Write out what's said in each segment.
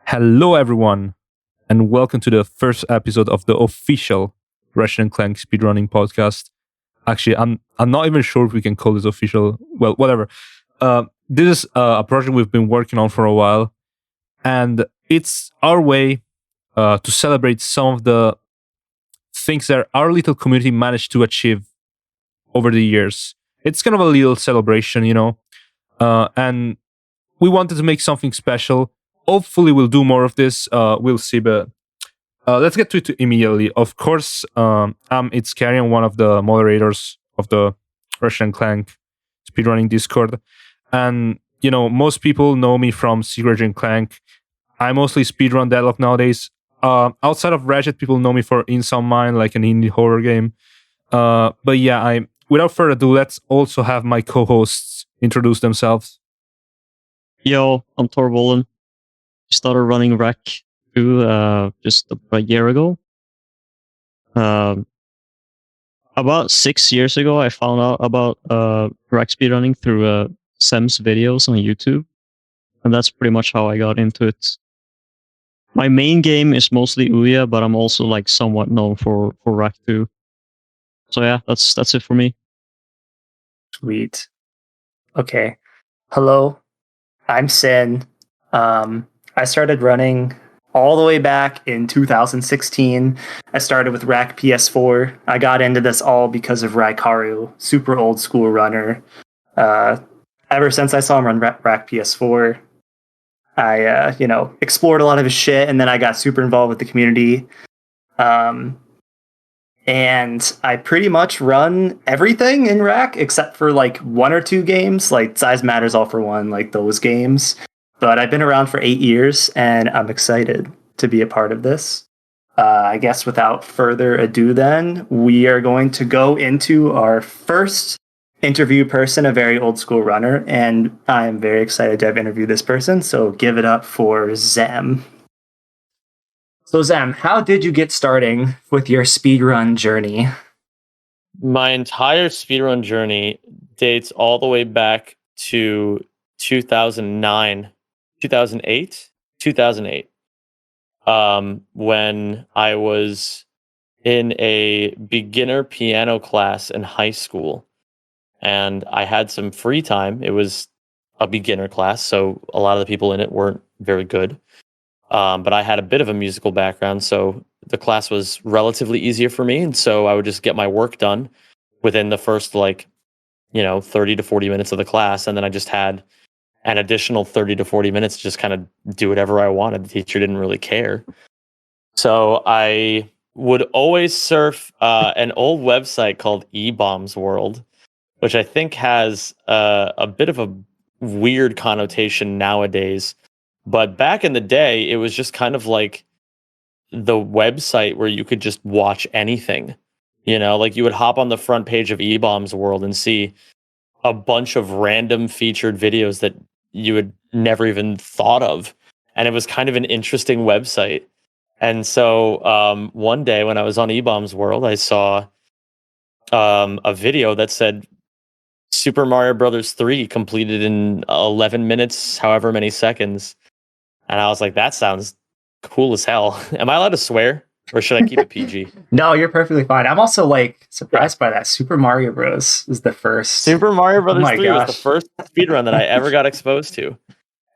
Hello, everyone, and welcome to the first episode of the official Ratchet Clank Speedrunning Podcast. Actually, I'm not even sure if we can call this official. Well, whatever. This is a project we've been working on for a while, and it's our way to celebrate some of the things that our little community managed to achieve over the years. It's kind of a little celebration, and we wanted to make something special. Hopefully, we'll do more of this. We'll see, but let's get to it immediately. Of course, it's Carrie, I'm one of the moderators of the Ratchet Clank Speedrunning Discord, and most people know me from Secret Agent Clank. I mostly speedrun Deadlock nowadays. Outside of Ratchet, people know me for In Some Mind, like an indie horror game. But yeah, without further ado, let's also have my co-hosts introduce themselves. Yo, I'm Torvolen. Started running RaC just a year ago. About 6 years ago, I found out about RaC speedrunning through Sem's videos on YouTube, and that's pretty much how I got into it. My main game is mostly Ouya, but I'm also like somewhat known for RaC too. So yeah, that's it for me. Sweet. Okay. Hello, I'm Sin. I started running all the way back in 2016. I started with RaC PS4. I got into this all because of Raikaru, super old school runner. Ever since I saw him run RaC PS4, I explored a lot of his shit, and then I got super involved with the community. And I pretty much run everything in RaC except for like one or two games, like Size Matters All for One, like those games. But I've been around for 8 years, and I'm excited to be a part of this. I guess without further ado, then, we are going to go into our first interview person, a very old school runner, and I'm very excited to have interviewed this person, so give it up for Zem. So Zem, how did you get starting with your speedrun journey? My entire speedrun journey dates all the way back to 2008, when I was in a beginner piano class in high school, and I had some free time. It was a beginner class, so a lot of the people in it weren't very good. But I had a bit of a musical background, so the class was relatively easier for me, and so I would just get my work done within the first 30 to 40 minutes of the class, and then I just had an additional 30 to 40 minutes to just kind of do whatever I wanted. The teacher didn't really care. So I would always surf an old website called eBombs World, which I think has a bit of a weird connotation nowadays. But back in the day, it was just kind of like the website where you could just watch anything. Like you would hop on the front page of eBombs World and see a bunch of random featured videos that you had never even thought of. And it was kind of an interesting website. And so one day when I was on eBombs World, I saw a video that said Super Mario Brothers 3 completed in 11 minutes, however many seconds. And I was like, that sounds cool as hell. Am I allowed to swear? Or should I keep it PG? No, you're perfectly fine. I'm also surprised by that. Super Mario Bros. Was the first. Super Mario Brothers 3 gosh. was the first speedrun that I ever got exposed to.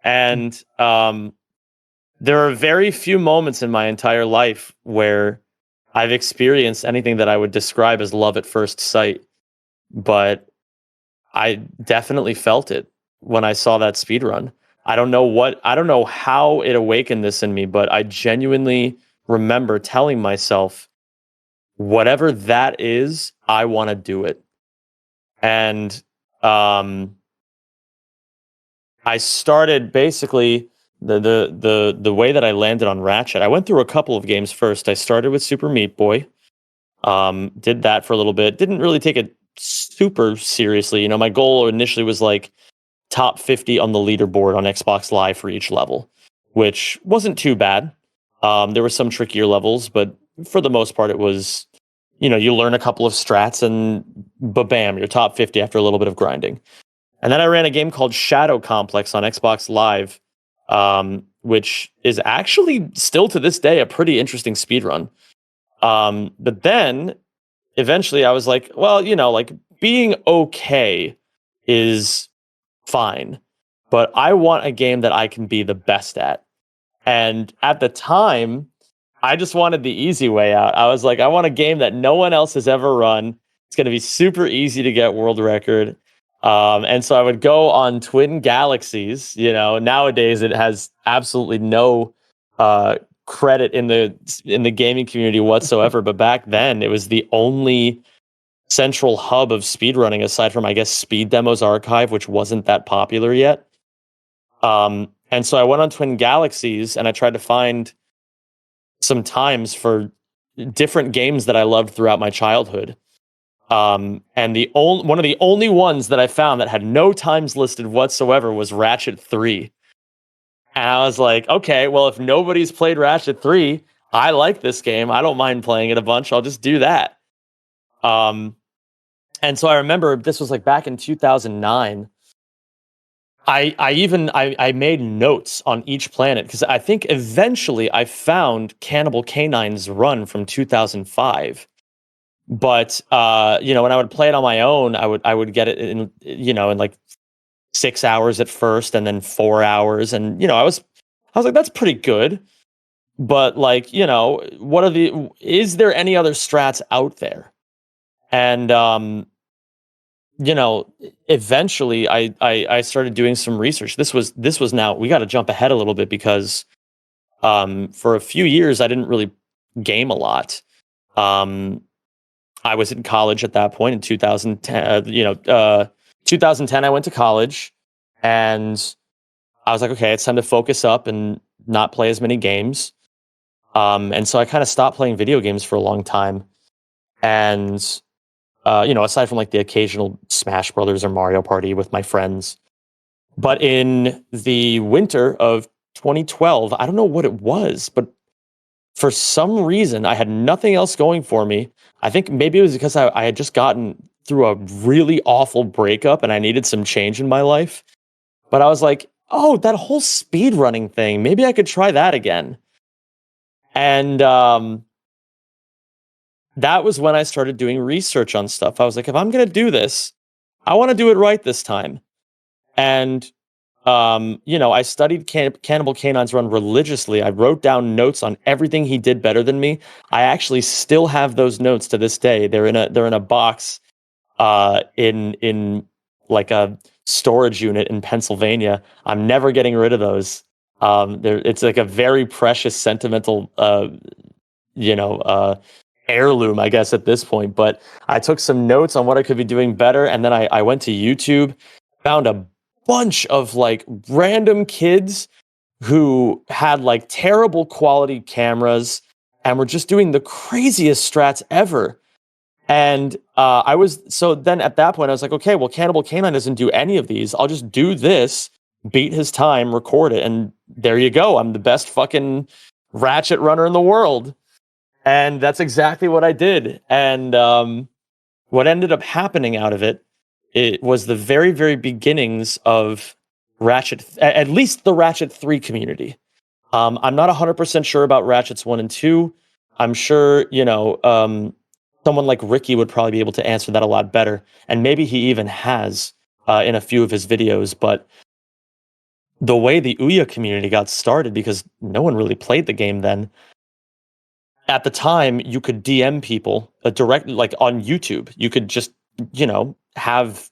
And there are very few moments in my entire life where I've experienced anything that I would describe as love at first sight. But I definitely felt it when I saw that speedrun. I don't know how it awakened this in me, but I genuinely remember telling myself, whatever that is, I want to do it. And I started basically the way that I landed on Ratchet. I went through a couple of games first. I started with Super Meat Boy, did that for a little bit. Didn't really take it super seriously. My goal initially was like top 50 on the leaderboard on Xbox Live for each level, which wasn't too bad. There were some trickier levels, but for the most part, it was, you learn a couple of strats and bam, you're top 50 after a little bit of grinding. And then I ran a game called Shadow Complex on Xbox Live which is actually still to this day a pretty interesting speedrun. But then eventually I was like, well, like being okay is fine, but I want a game that I can be the best at. And at the time, I just wanted the easy way out. I was like, I want a game that no one else has ever run. It's going to be super easy to get world record. And so I would go on Twin Galaxies. Nowadays it has absolutely no credit in the gaming community whatsoever. But back then, it was the only central hub of speedrunning, aside from, I guess, Speed Demos Archive, which wasn't that popular yet. And so I went on Twin Galaxies and I tried to find some times for different games that I loved throughout my childhood. And one of the only ones that I found that had no times listed whatsoever was Ratchet 3. And I was like, okay, well, if nobody's played Ratchet 3, I like this game. I don't mind playing it a bunch. I'll just do that. And so I remember this was like back in 2009. I made notes on each planet because I think eventually I found Cannibal Canine's run from 2005. But when I would play it on my own, I would get it in like 6 hours at first, and then 4 hours, and I was like, that's pretty good. But like, is there any other strats out there? And eventually I started doing some research. This was now, we got to jump ahead a little bit because for a few years I didn't really game a lot. I was in college at that point in 2010. 2010 I went to college, and I was like, okay, it's time to focus up and not play as many games. And so I kind of stopped playing video games for a long time. And aside from like the occasional Smash Brothers or Mario Party with my friends. But in the winter of 2012, I don't know what it was, but for some reason, I had nothing else going for me. I think maybe it was because I had just gotten through a really awful breakup and I needed some change in my life. But I was like, oh, that whole speedrunning thing, maybe I could try that again. And that was when I started doing research on stuff. I was like, if I'm going to do this, I want to do it right this time. And, I studied Cannibal Canine's run religiously. I wrote down notes on everything he did better than me. I actually still have those notes to this day. They're in a box in like a storage unit in Pennsylvania. I'm never getting rid of those. It's like a very precious, sentimental, heirloom, I guess, at this point. But I took some notes on what I could be doing better, and then I went to YouTube, found a bunch of like random kids who had like terrible quality cameras and were just doing the craziest strats ever. And so then at that point I was like, okay, well, Cannibal Canine doesn't do any of these. I'll just do this, beat his time, record it, and there you go. I'm the best fucking Ratchet runner in the world. And that's exactly what I did. And what ended up happening out of it was the very, very beginnings of Ratchet, at least the Ratchet 3 community. I'm not 100% sure about Ratchets 1 and 2. I'm sure, someone like Ricky would probably be able to answer that a lot better. And maybe he even has in a few of his videos. But the way the Ouya community got started, because no one really played the game then, at the time, you could DM people directly, like on YouTube. You could just, have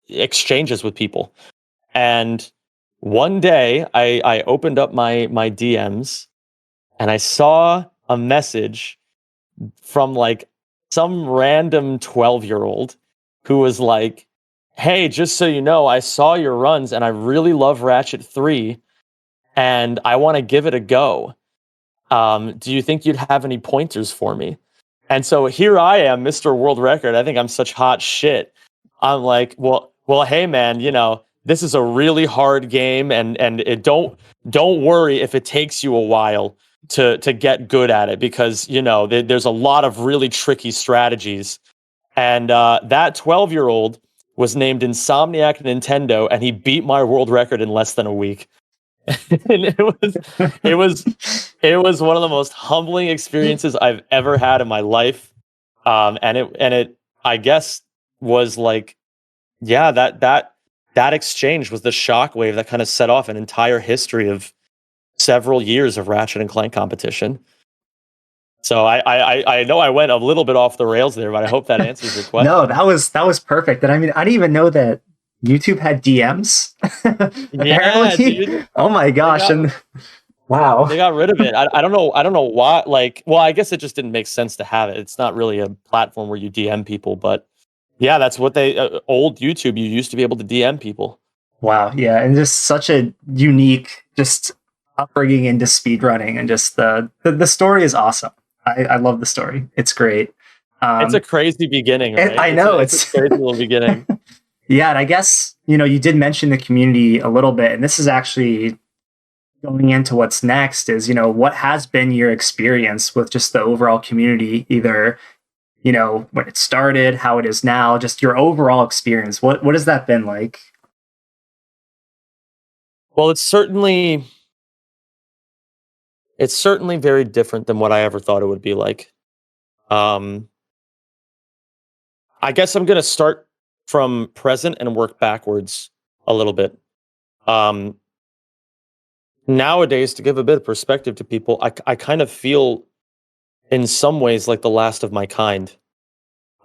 exchanges with people. And one day, I opened up my DMs, and I saw a message from like some random 12-year-old who was like, hey, just so you know, I saw your runs, and I really love Ratchet 3, and I want to give it a go. Do you think you'd have any pointers for me? And so here I am, Mr. World Record. I think I'm such hot shit. I'm like, well, hey man, this is a really hard game, and don't worry if it takes you a while to get good at it, because there's a lot of really tricky strategies. And that 12-year-old was named Insomniac Nintendo, and he beat my world record in less than a week. And it was one of the most humbling experiences I've ever had in my life. And it I guess was like, yeah, that exchange was the shockwave that kind of set off an entire history of several years of Ratchet and Clank competition. So I know I went a little bit off the rails there, but I hope that answers your question. No, that was perfect. And I mean, I didn't even know that YouTube had DMs. Yeah, dude. Oh my gosh! Wow. They got rid of it. I don't know why. Like, well, I guess it just didn't make sense to have it. It's not really a platform where you DM people, but yeah, that's what they old YouTube. You used to be able to DM people. Wow. Yeah, and just such a unique just upbringing into speedrunning, and just the story is awesome. I love the story. It's great. It's a crazy beginning, right? I know it's a crazy little beginning. Yeah, and I guess, you did mention the community a little bit, and this is actually going into what's next is, what has been your experience with just the overall community, either, when it started, how it is now, just your overall experience. What has that been like? Well, it's certainly very different than what I ever thought it would be like. I guess I'm going to start from present and work backwards a little bit. Nowadays, to give a bit of perspective to people, I kind of feel in some ways like the last of my kind.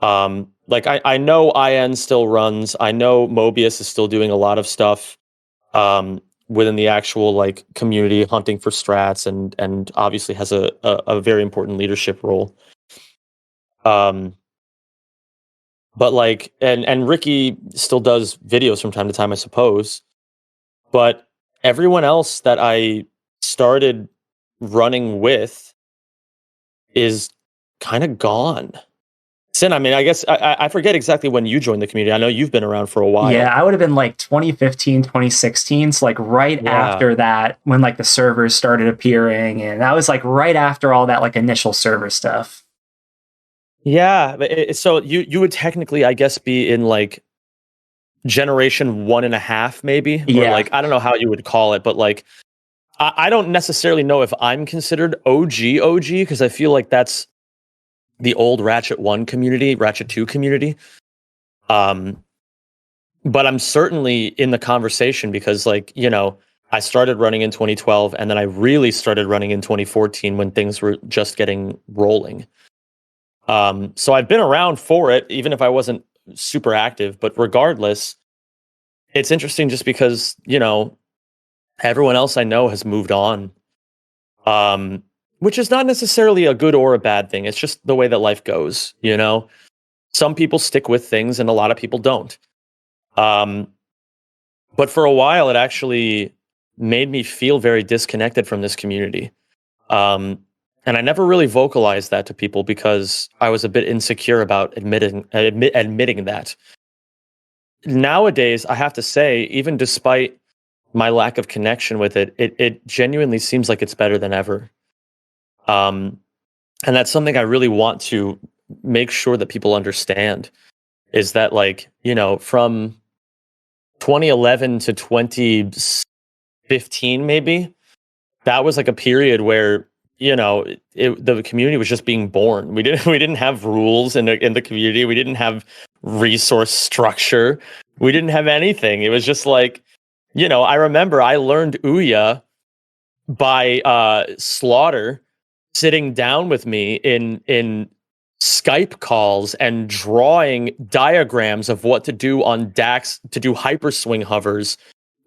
Like I know IN still runs. I know Mobius is still doing a lot of stuff within the actual like community, hunting for strats, and obviously has a very important leadership role. But like, and Ricky still does videos from time to time, I suppose. But everyone else that I started running with is kind of gone. Sin, I mean, I guess I forget exactly when you joined the community. I know you've been around for a while. Yeah, I would have been like 2015, 2016. So like right after that, when like the servers started appearing, and that was like right after all that like initial server stuff. Yeah, so you would technically, I guess, be in like generation 1.5, maybe. Yeah. Or like, I don't know how you would call it, but like, I don't necessarily know if I'm considered OG because I feel like that's the old Ratchet 1 community, Ratchet 2 community. But I'm certainly in the conversation because like, I started running in 2012 and then I really started running in 2014 when things were just getting rolling. So I've been around for it, even if I wasn't super active, but regardless, it's interesting just because, everyone else I know has moved on. Which is not necessarily a good or a bad thing. It's just the way that life goes, Some people stick with things and a lot of people don't. But for a while, it actually made me feel very disconnected from this community. And I never really vocalized that to people because I was a bit insecure about admitting that. Nowadays, I have to say, even despite my lack of connection with it, it genuinely seems like it's better than ever. And that's something I really want to make sure that people understand is that like, from 2011 to 2015, maybe, that was like a period where, the community was just being born. We didn't have rules in the community. We didn't have resource structure. We didn't have anything. It was just like, I remember I learned Ouya by Slaughter sitting down with me in Skype calls and drawing diagrams of what to do on DAX to do hyperswing hovers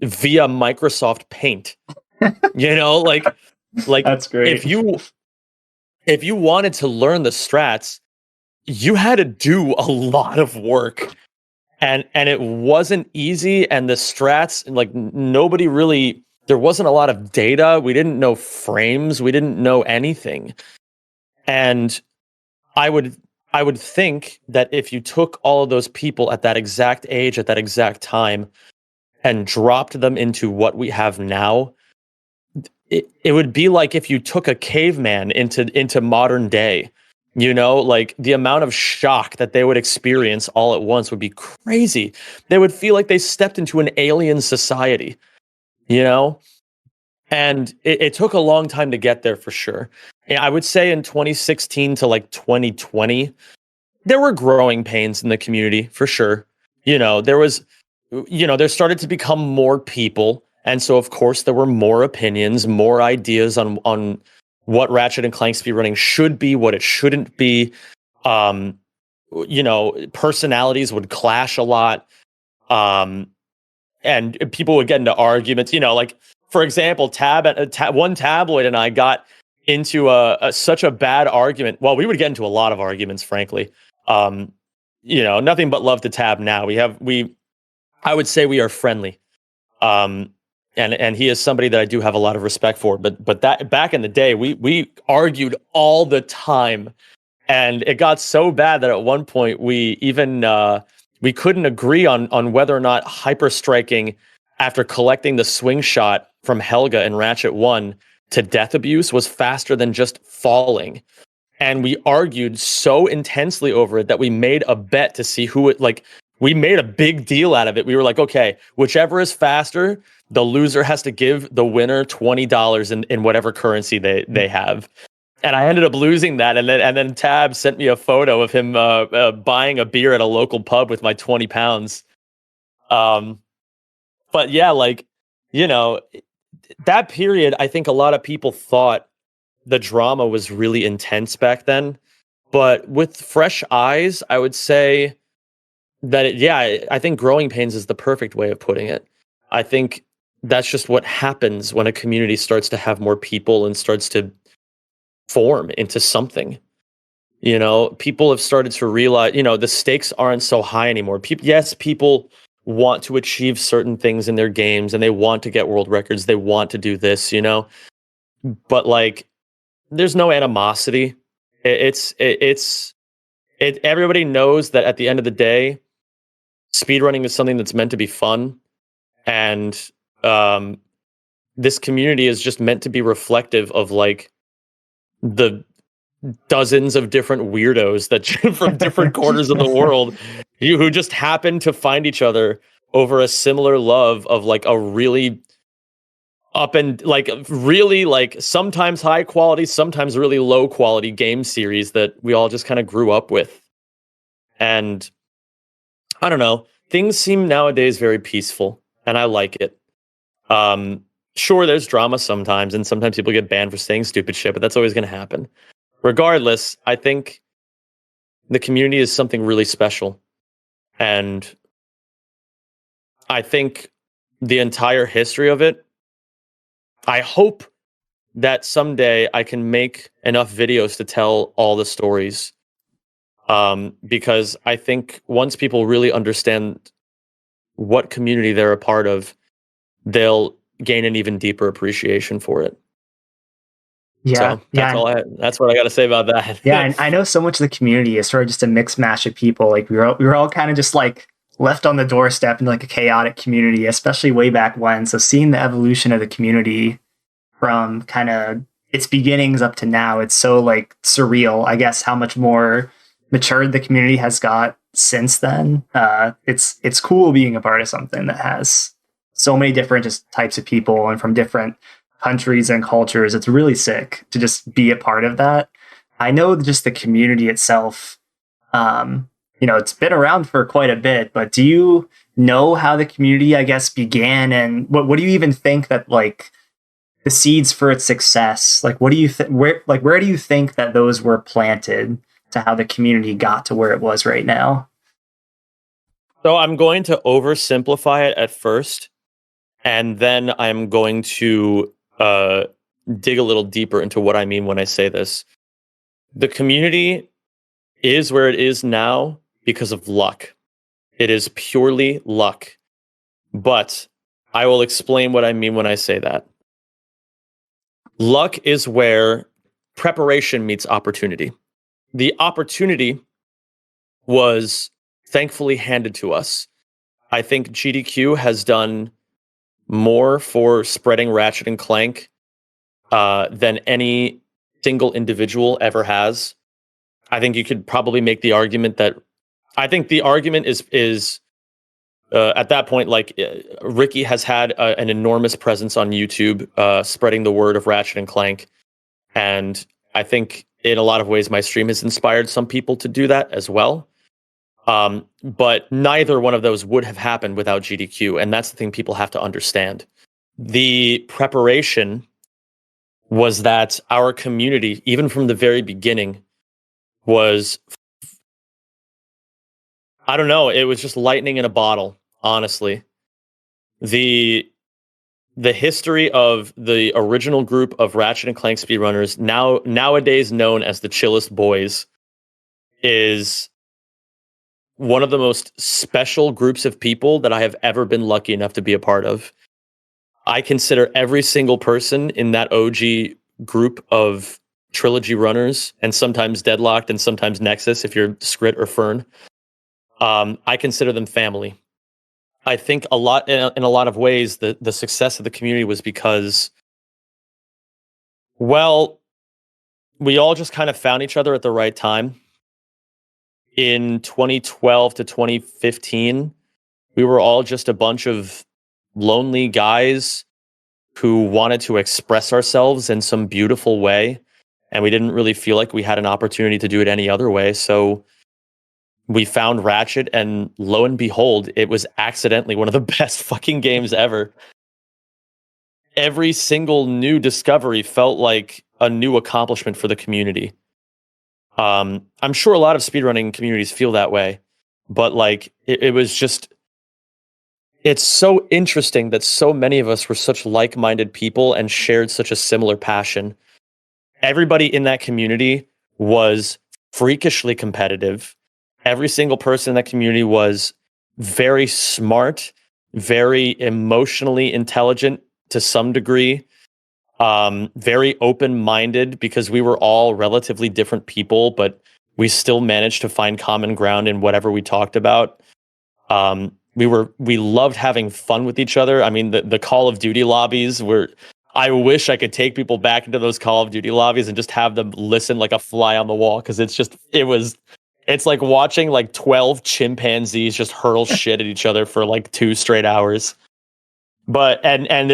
via Microsoft Paint. Like That's great. If you wanted to learn the strats, you had to do a lot of work. And it wasn't easy, and the strats, like nobody really, there wasn't a lot of data. We didn't know frames. We didn't know anything. And I would think that if you took all of those people at that exact age, at that exact time, and dropped them into what we have now, it would be like if you took a caveman into modern day. Like the amount of shock that they would experience all at once would be crazy. They would feel like they stepped into an alien society, And it took a long time to get there for sure. And I would say in 2016 to like 2020, there were growing pains in the community for sure. There started to become more people. And so, of course, there were more opinions, more ideas on what Ratchet and Clank speedrunning should be, what it shouldn't be. Personalities would clash a lot. And people would get into arguments, like, for example, one tabloid and I got into such a bad argument. Well, we would get into a lot of arguments, frankly. Nothing but love to Tab now. I would say we are friendly. And he is somebody that I do have a lot of respect for. But that back in the day, we argued all the time. And it got so bad that at one point we even we couldn't agree on whether or not hyper striking after collecting the swing shot from Helga in Ratchet 1 to death abuse was faster than just falling. And we argued so intensely over it that we made a bet to see we made a big deal out of it. We were like, okay, whichever is faster, the loser has to give the winner $20 in whatever currency they have. And I ended up losing that. And then Tab sent me a photo of him buying a beer at a local pub with my 20 pounds. But yeah, that period, I think a lot of people thought the drama was really intense back then. But with fresh eyes, I would say that, I think growing pains is the perfect way of putting it. I think that's just what happens when a community starts to have more people and starts to form into something. People have started to realize, the stakes aren't so high anymore. People want to achieve certain things in their games and they want to get world records. They want to do this, but there's no animosity. Everybody knows that at the end of the day, speedrunning is something that's meant to be fun. And this community is just meant to be reflective of the dozens of different weirdos that from different corners of the world who just happen to find each other over a similar love of a really sometimes high quality, sometimes really low quality game series that we all just kind of grew up with. And I don't know, things seem nowadays very peaceful and I like it. Sure, there's drama sometimes, and sometimes people get banned for saying stupid shit, but that's always going to happen. Regardless, I think the community is something really special. And I think the entire history of it, I hope that someday I can make enough videos to tell all the stories. Because I think once people really understand what community they're a part of, they'll gain an even deeper appreciation for it. Yeah, so that's what I got to say about that. Yeah, and I know so much of the community is sort of just a mixed mash of people. We were all kind of just left on the doorstep in a chaotic community, especially way back when. So seeing the evolution of the community from kind of its beginnings up to now, it's so surreal. I guess how much more matured the community has got since then. It's cool being a part of something that has so many different just types of people and from different countries and cultures. It's really sick to just be a part of that. I know just the community itself, it's been around for quite a bit, but do you know how the community, I guess, began, and what do you even think that the seeds for its success, what do you where do you think that those were planted to how the community got to where it was right now? So I'm going to oversimplify it at first, and then I'm going to dig a little deeper into what I mean when I say this. The community is where it is now because of luck. It is purely luck. But I will explain what I mean when I say that. Luck is where preparation meets opportunity. The opportunity was thankfully handed to us. I think GDQ has done more for spreading Ratchet and Clank than any single individual ever has. I think you could probably make the argument that I think the argument is at that point, like Ricky has had an enormous presence on YouTube, spreading the word of Ratchet and Clank, and I think in a lot of ways my stream has inspired some people to do that as well. But neither one of those would have happened without GDQ, and that's the thing people have to understand. The preparation was that our community, even from the very beginning, was, I don't know, it was just lightning in a bottle, honestly. The history of the original group of Ratchet and Clank speedrunners, nowadays known as the Chillest Boys, is one of the most special groups of people that I have ever been lucky enough to be a part of. I consider every single person in that OG group of Trilogy runners, and sometimes Deadlocked and sometimes Nexus if you're Scrit or Fern, I consider them family. I think a lot in a lot of ways the success of the community was because, well, we all just kind of found each other at the right time. In 2012 to 2015, we were all just a bunch of lonely guys who wanted to express ourselves in some beautiful way, and we didn't really feel like we had an opportunity to do it any other way. So we found Ratchet, and lo and behold, it was accidentally one of the best fucking games ever. Every single new discovery felt like a new accomplishment for the community. I'm sure a lot of speedrunning communities feel that way, but like it was just, it's so interesting that so many of us were such like-minded people and shared such a similar passion. Everybody in that community was freakishly competitive. Every single person in that community was very smart, very emotionally intelligent to some degree, very open-minded, because we were all relatively different people, but we still managed to find common ground in whatever we talked about. We loved having fun with each other. I mean, the Call of Duty lobbies were, I wish I could take people back into those Call of Duty lobbies and just have them listen like a fly on the wall, because it's like watching like 12 chimpanzees just hurl shit at each other for like 2 straight hours. But and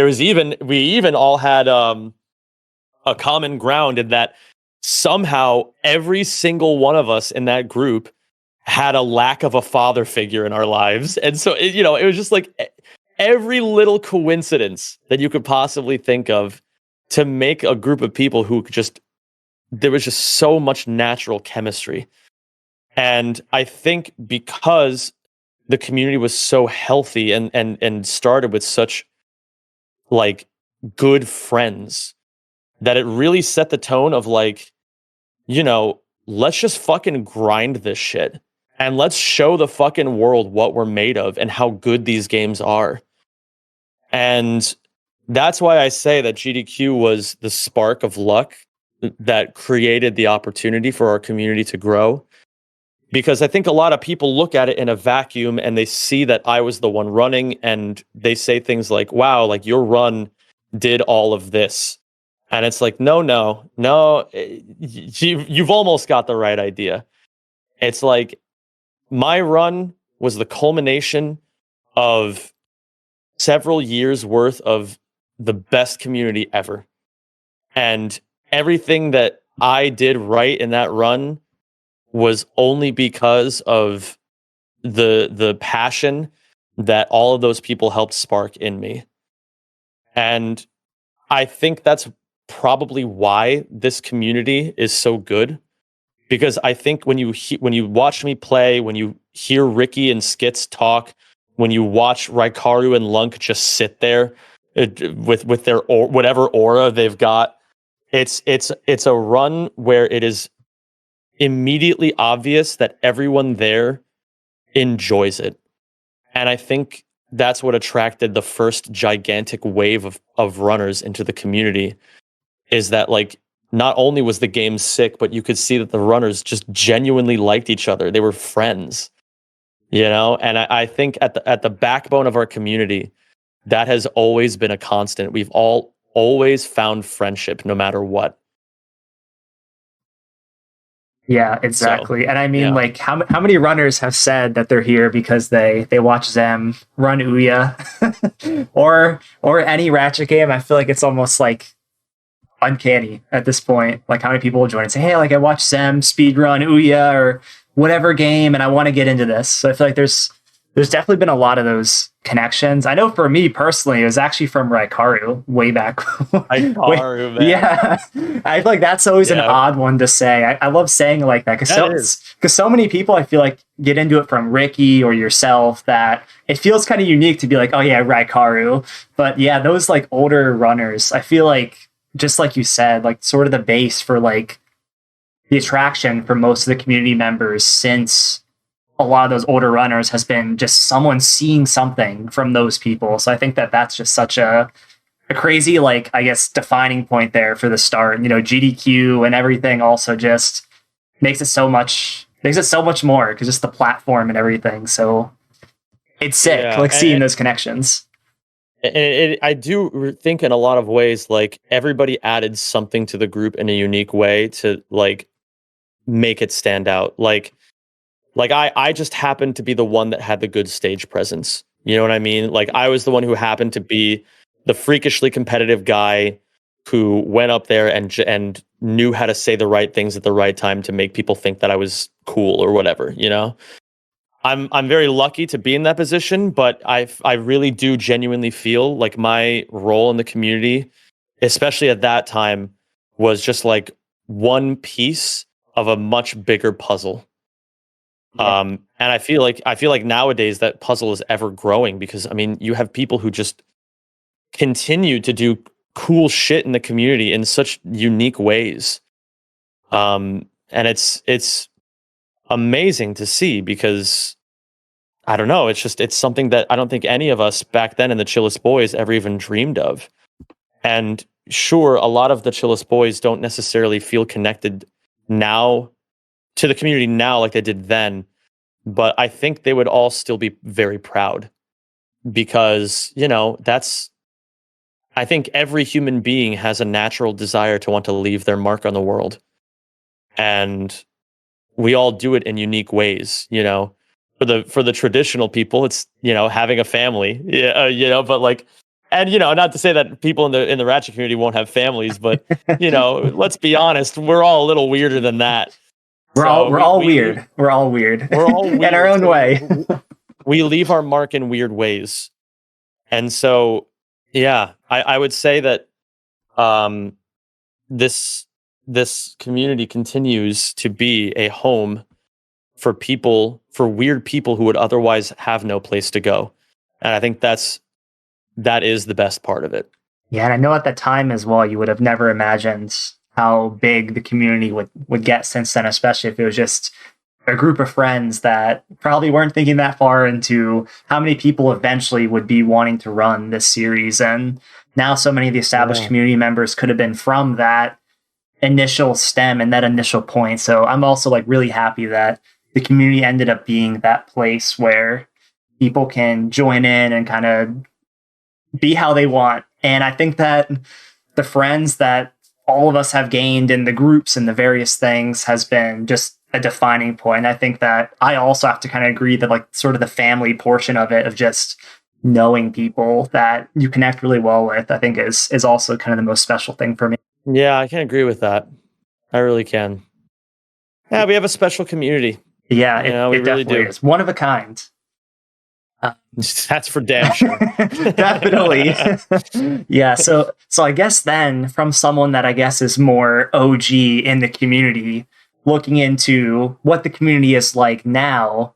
we even all had a common ground in that somehow every single one of us in that group had a lack of a father figure in our lives. And so, it was just like every little coincidence that you could possibly think of to make a group of people who there was just so much natural chemistry. And I think because the community was so healthy and started with such like good friends, that it really set the tone of like, let's just fucking grind this shit. And let's show the fucking world what we're made of and how good these games are. And that's why I say that GDQ was the spark of luck that created the opportunity for our community to grow. Because I think a lot of people look at it in a vacuum and they see that I was the one running, and they say things like, wow, like your run did all of this. And it's like, no, you've almost got the right idea. It's like, my run was the culmination of several years worth of the best community ever. And everything that I did right in that run was only because of the passion that all of those people helped spark in me. And I think that's probably why this community is so good. Because I think when you watch me play, when you hear Ricky and Skits talk, when you watch Raikaru and Lunk just sit there with their whatever aura they've got, it's a run where it is immediately obvious that everyone there enjoys it. And I think that's what attracted the first gigantic wave of runners into the community, is that like, not only was the game sick, but you could see that the runners just genuinely liked each other. They were friends, and I think at the backbone of our community, that has always been a constant. We've all always found friendship no matter what. Yeah, exactly. And I mean, yeah. like, how many runners have said that they're here because they watch them run Ouya or any Ratchet game? I feel like it's almost like uncanny at this point. Like, how many people will join and say, "Hey, like I watched Zem speedrun Ouya or whatever game, and I want to get into this." So I feel like there's definitely been a lot of those connections. I know for me personally, it was actually from Raikaru way back. Raikaru, man. Yeah, I feel like that's always an odd one to say. I love saying it like that because so many people I feel like get into it from Ricky or yourself that it feels kind of unique to be like, oh yeah, Raikaru. But yeah, those like older runners, I feel like just like you said, like sort of the base for like the attraction for most of the community members since a lot of those older runners has been just someone seeing something from those people. So I think that that's just such a crazy, like, I guess, defining point there for the start. You know, GDQ and everything also just makes it so much more because just the platform and everything. So it's sick, like seeing those connections. And I do think in a lot of ways, like everybody added something to the group in a unique way to like make it stand out. Like I just happened to be the one that had the good stage presence. You know what I mean? Like I was the one who happened to be the freakishly competitive guy who went up there and knew how to say the right things at the right time to make people think that I was cool or whatever, you know? I'm very lucky to be in that position, but I really do genuinely feel like my role in the community, especially at that time, was just like one piece of a much bigger puzzle. And I feel like nowadays that puzzle is ever growing because I mean you have people who just continue to do cool shit in the community in such unique ways. And it's amazing to see because I don't know, it's something that I don't think any of us back then in the Chillest Boys ever even dreamed of. And sure, a lot of the Chillest Boys don't necessarily feel connected now to the community now like they did then, but I think they would all still be very proud because, you know, I think every human being has a natural desire to want to leave their mark on the world. And we all do it in unique ways, you know. For the traditional people, it's, you know, having a family, you know, but like, and, you know, not to say that people in the Ratchet community won't have families, but, you know, let's be honest, we're all a little weirder than that. We're all weird. We're all weird. We're all weird in our own way. We leave our mark in weird ways. And so, yeah, I would say that this community continues to be a home for weird people who would otherwise have no place to go. And I think that is the best part of it. Yeah, and I know at the time as well, you would have never imagined how big the community would get since then, especially if it was just a group of friends that probably weren't thinking that far into how many people eventually would be wanting to run this series. And now so many of the established community members could have been from that initial stem and that initial point. So I'm also like really happy that the community ended up being that place where people can join in and kind of be how they want. And I think that the friends that all of us have gained in the groups and the various things has been just a defining point. I think that I also have to kind of agree that like sort of the family portion of it, of just knowing people that you connect really well with, I think is also kind of the most special thing for me. Yeah, I can agree with that. I really can. Yeah, we have a special community. Yeah, we it really definitely do. is. One of a kind. That's for damn sure. Definitely. Yeah. So I guess then from someone that I guess is more OG in the community, looking into what the community is like now,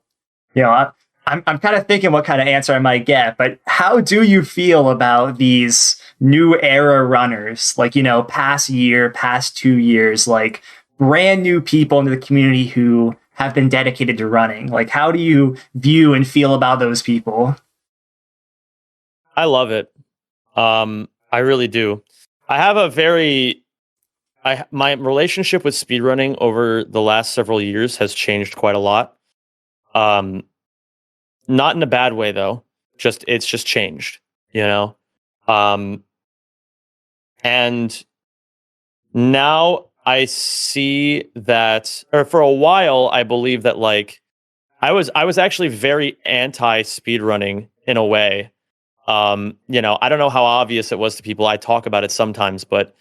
you know, I'm kind of thinking what kind of answer I might get, but how do you feel about these new era runners? Like, you know, past year, past 2 years, like brand new people into the community who have been dedicated to running. Like, how do you view and feel about those people? I love it. I really do. I have my relationship with speedrunning over the last several years has changed quite a lot. Not in a bad way though. It's just changed, you know? And now I see that, or for a while, I believe that like I was actually very anti speedrunning in a way. I don't know how obvious it was to people. I talk about it sometimes, but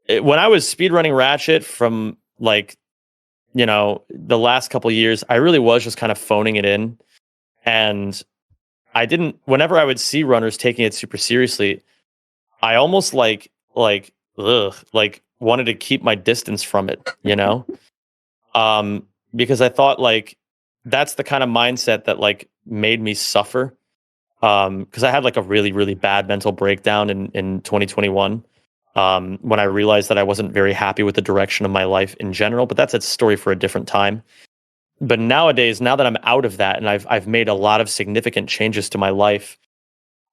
when I was speedrunning Ratchet from like, the last couple of years, I really was just kind of phoning it in. And whenever I would see runners taking it super seriously, I almost like wanted to keep my distance from it, because I thought like that's the kind of mindset that like made me suffer. Because I had like a really, really bad mental breakdown in 2021 when I realized that I wasn't very happy with the direction of my life in general. But that's a story for a different time. But nowadays, now that I'm out of that and I've made a lot of significant changes to my life,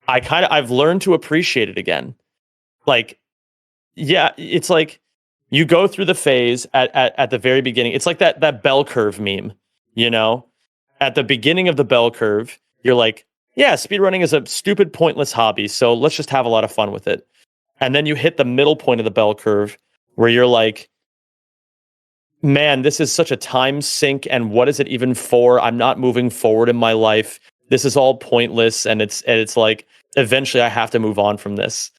I've learned to appreciate it again. Like, yeah, it's like you go through the phase at the very beginning. It's like that bell curve meme, At the beginning of the bell curve, you're like, yeah, speedrunning is a stupid, pointless hobby, so let's just have a lot of fun with it. And then you hit the middle point of the bell curve where you're like, man, this is such a time sink, and what is it even for? I'm not moving forward in my life. This is all pointless, and it's like, eventually I have to move on from this.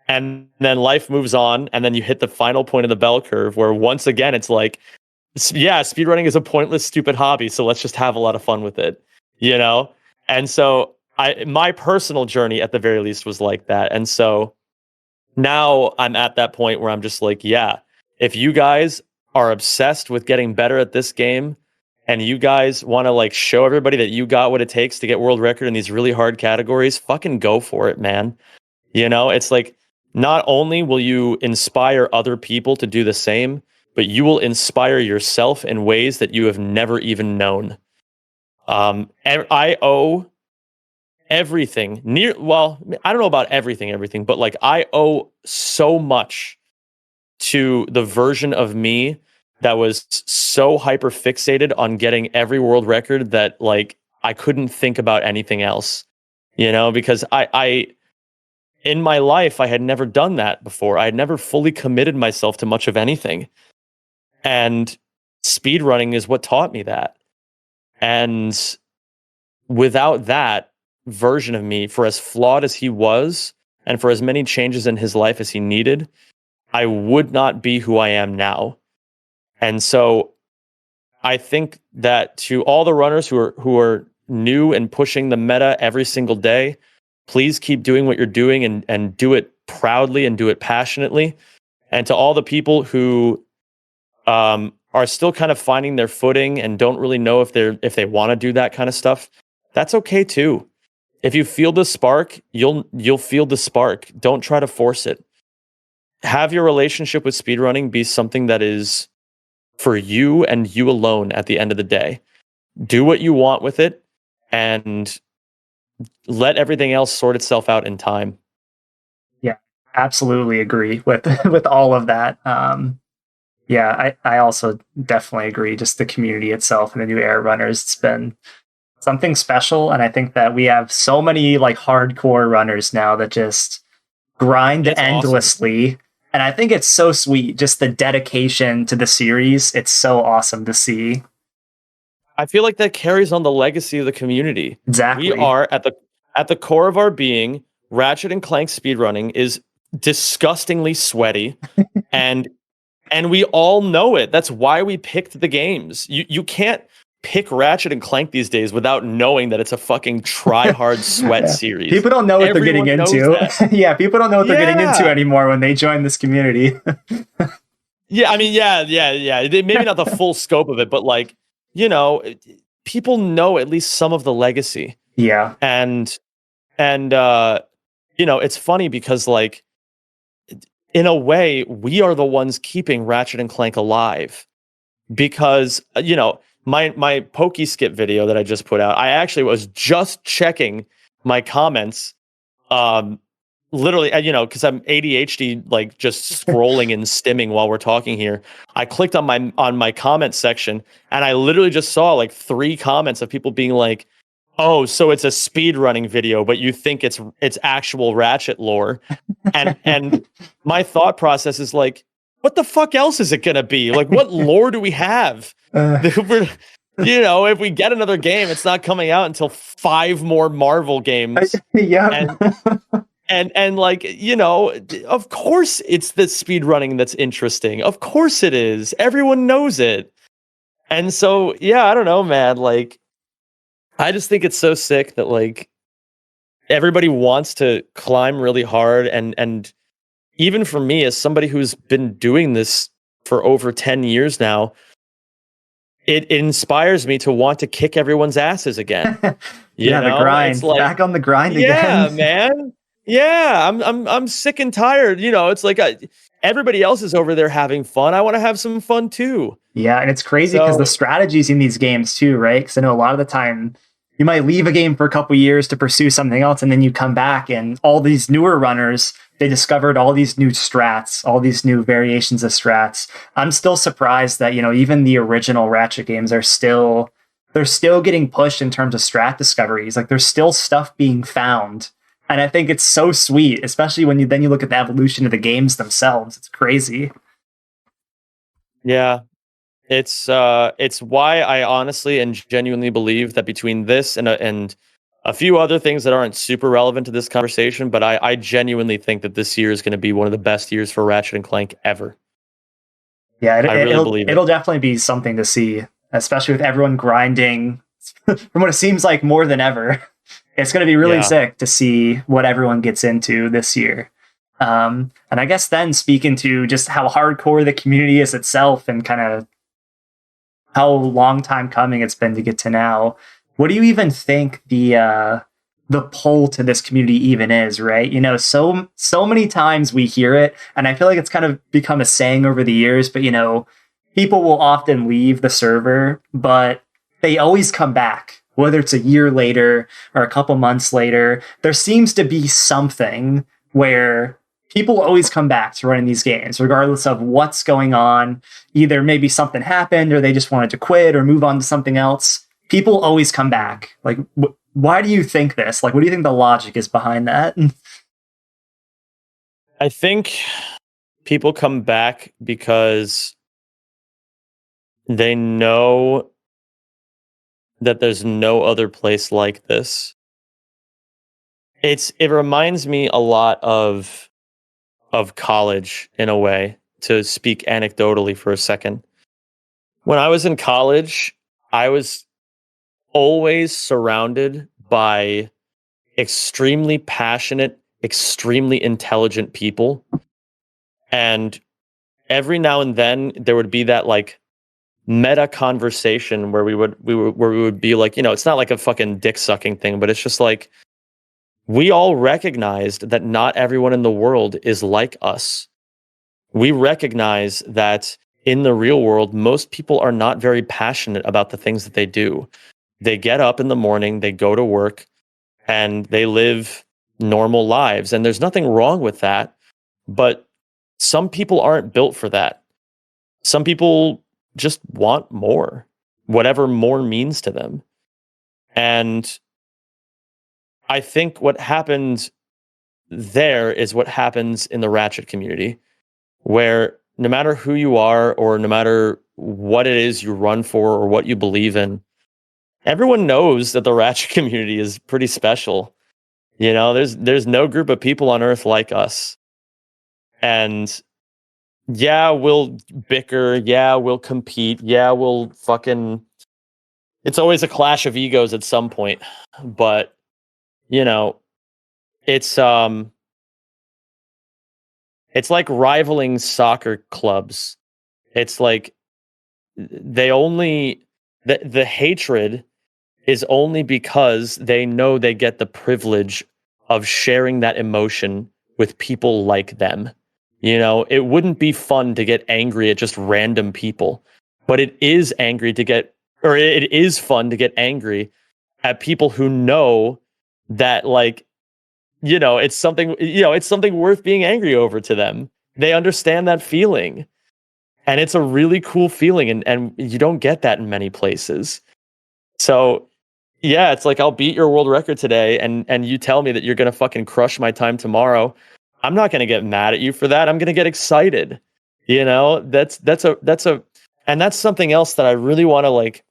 And then life moves on, and then you hit the final point of the bell curve where once again it's like, yeah, speedrunning is a pointless, stupid hobby, so let's just have a lot of fun with it, And so my personal journey at the very least was like that. And so now I'm at that point where I'm just like, yeah, if you guys are obsessed with getting better at this game and you guys want to like show everybody that you got what it takes to get world record in these really hard categories, fucking go for it, man. It's like, not only will you inspire other people to do the same, but you will inspire yourself in ways that you have never even known. And I owe everything I don't know about everything, but like I owe so much to the version of me that was so hyper fixated on getting every world record that like I couldn't think about anything else, because I in my life, I had never done that before. I had never fully committed myself to much of anything. And speedrunning is what taught me that. And without that version of me, for as flawed as he was, and for as many changes in his life as he needed, I would not be who I am now. And so I think that to all the runners who are new and pushing the meta every single day, please keep doing what you're doing and do it proudly and do it passionately. And to all the people who are still kind of finding their footing and don't really know if they want to do that kind of stuff, that's okay too. If you feel the spark, you'll feel the spark. Don't try to force it. Have your relationship with speedrunning be something that is for you and you alone at the end of the day. Do what you want with it and let everything else sort itself out in time. Yeah, absolutely agree with with all of that. I also definitely agree. Just the community itself and the new era runners, it's been something special. And I think that we have so many like hardcore runners now that just grind endlessly. Awesome. And I think it's so sweet, just the dedication to the series. It's so awesome to see. I feel like that carries on the legacy of the community. Exactly. We are at the core of our being, Ratchet and Clank speedrunning is disgustingly sweaty and we all know it. That's why we picked the games. You can't pick Ratchet and Clank these days without knowing that it's a fucking try-hard sweat series. People don't know what they're getting into. Yeah, people don't know what they're getting into anymore when they join this community. Yeah, I mean, yeah. Maybe not the full scope of it, but like, people know at least some of the legacy. Yeah. And it's funny because like, in a way, we are the ones keeping Ratchet and Clank alive because, my pokey skip video that I just put out, I actually was just checking my comments, literally, because I'm ADHD, like just scrolling and stimming while we're talking here. I clicked on my comment section and I literally just saw like 3 comments of people being like, oh, so it's a speedrunning video, but you think it's actual Ratchet lore. And my thought process is like, what the fuck else is it gonna be? Like, what lore do we have? You know, if we get another game, it's not coming out until 5 more Marvel games. Yeah. And like, you know, of course it's the speedrunning that's interesting. Of course it is. Everyone knows it. And so, yeah, I don't know, man. Like, I just think it's so sick that like everybody wants to climb really hard. And even for me, as somebody who's been doing this for over 10 years now, it inspires me to want to kick everyone's asses again. Yeah, the grind. It's like, back on the grind again. Yeah, man. Yeah, I'm sick and tired. You know, it's like everybody else is over there having fun. I want to have some fun too. Yeah, and it's crazy because the strategies in these games too, right? Because I know a lot of the time you might leave a game for a couple years to pursue something else, and then you come back, and all these newer runners, they discovered all these new strats, all these new variations of strats. I'm still surprised that, you know, even the original Ratchet games they're still getting pushed in terms of strat discoveries. Like, there's still stuff being found. And I think it's so sweet, especially when you look at the evolution of the games themselves. It's crazy. Yeah, it's why I honestly and genuinely believe that between this and a few other things that aren't super relevant to this conversation, but I genuinely think that this year is going to be one of the best years for Ratchet and Clank ever. Yeah, it'll definitely be something to see, especially with everyone grinding from what it seems like more than ever. It's going to be really sick to see what everyone gets into this year. And I guess then speaking to just how hardcore the community is itself and kind of how long time coming it's been to get to now, what do you even think the pull to this community even is, right? You know, so many times we hear it, and I feel like it's kind of become a saying over the years, but, you know, people will often leave the server, but they always come back. Whether it's a year later or a couple months later, there seems to be something where people always come back to running these games, regardless of what's going on. Either maybe something happened or they just wanted to quit or move on to something else. People always come back. Like, why do you think this? Like, what do you think the logic is behind that? I think people come back because they know that there's no other place like this. It reminds me a lot of college in a way, to speak anecdotally for a second. When I was in college, I was always surrounded by extremely passionate, extremely intelligent people. And every now and then there would be that like meta conversation where we would be like, you know, it's not like a fucking dick sucking thing, but it's just like, we all recognized that not everyone in the world is like us. We recognize that in the real world, most people are not very passionate about the things that they do. They get up in the morning, they go to work, and they live normal lives. And there's nothing wrong with that. But some people aren't built for that. Some people just want more, whatever more means to them. And I think what happens there is what happens in the Ratchet community, where no matter who you are or no matter what it is you run for or what you believe in, everyone knows that the Ratchet community is pretty special. You know, there's no group of people on Earth like us. And yeah, we'll bicker. Yeah, we'll compete. Yeah, we'll fucking... It's always a clash of egos at some point. But, you know, it's like rivaling soccer clubs. It's like the hatred is only because they know they get the privilege of sharing that emotion with people like them. You know, it wouldn't be fun to get angry at just random people, but it is fun to get angry at people who know that, like, you know, it's something worth being angry over to them. They understand that feeling. And it's a really cool feeling, and you don't get that in many places. So yeah, it's like, I'll beat your world record today, and you tell me that you're gonna fucking crush my time tomorrow. I'm not gonna get mad at you for that. I'm gonna get excited. That's and that's something else that I really want to like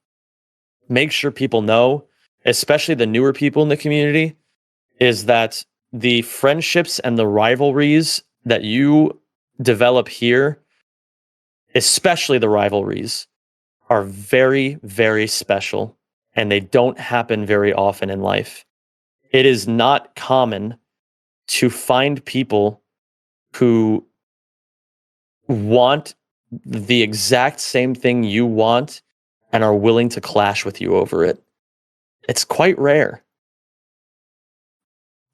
make sure people know, especially the newer people in the community, is that the friendships and the rivalries that you develop here, especially the rivalries, are very, very special, and they don't happen very often in life. It is not common to find people who want the exact same thing you want and are willing to clash with you over it. It's quite rare.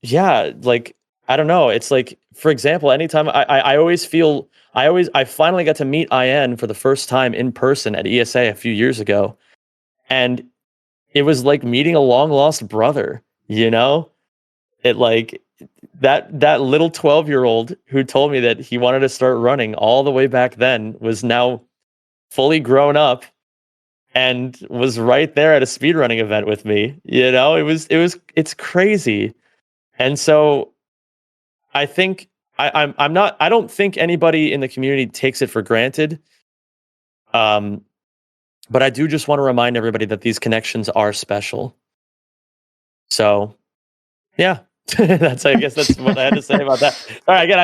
Yeah, like I don't know. It's like, for example, anytime I always feel I finally got to meet IN for the first time in person at ESA a few years ago. And it was like meeting a long lost brother, It like that little 12-year-old who told me that he wanted to start running all the way back then was now fully grown up and was right there at a speedrunning event with me. It's crazy. And so I think I don't think anybody in the community takes it for granted. But I do just want to remind everybody that these connections are special. So yeah. I guess that's what I had to say about that. All right, again,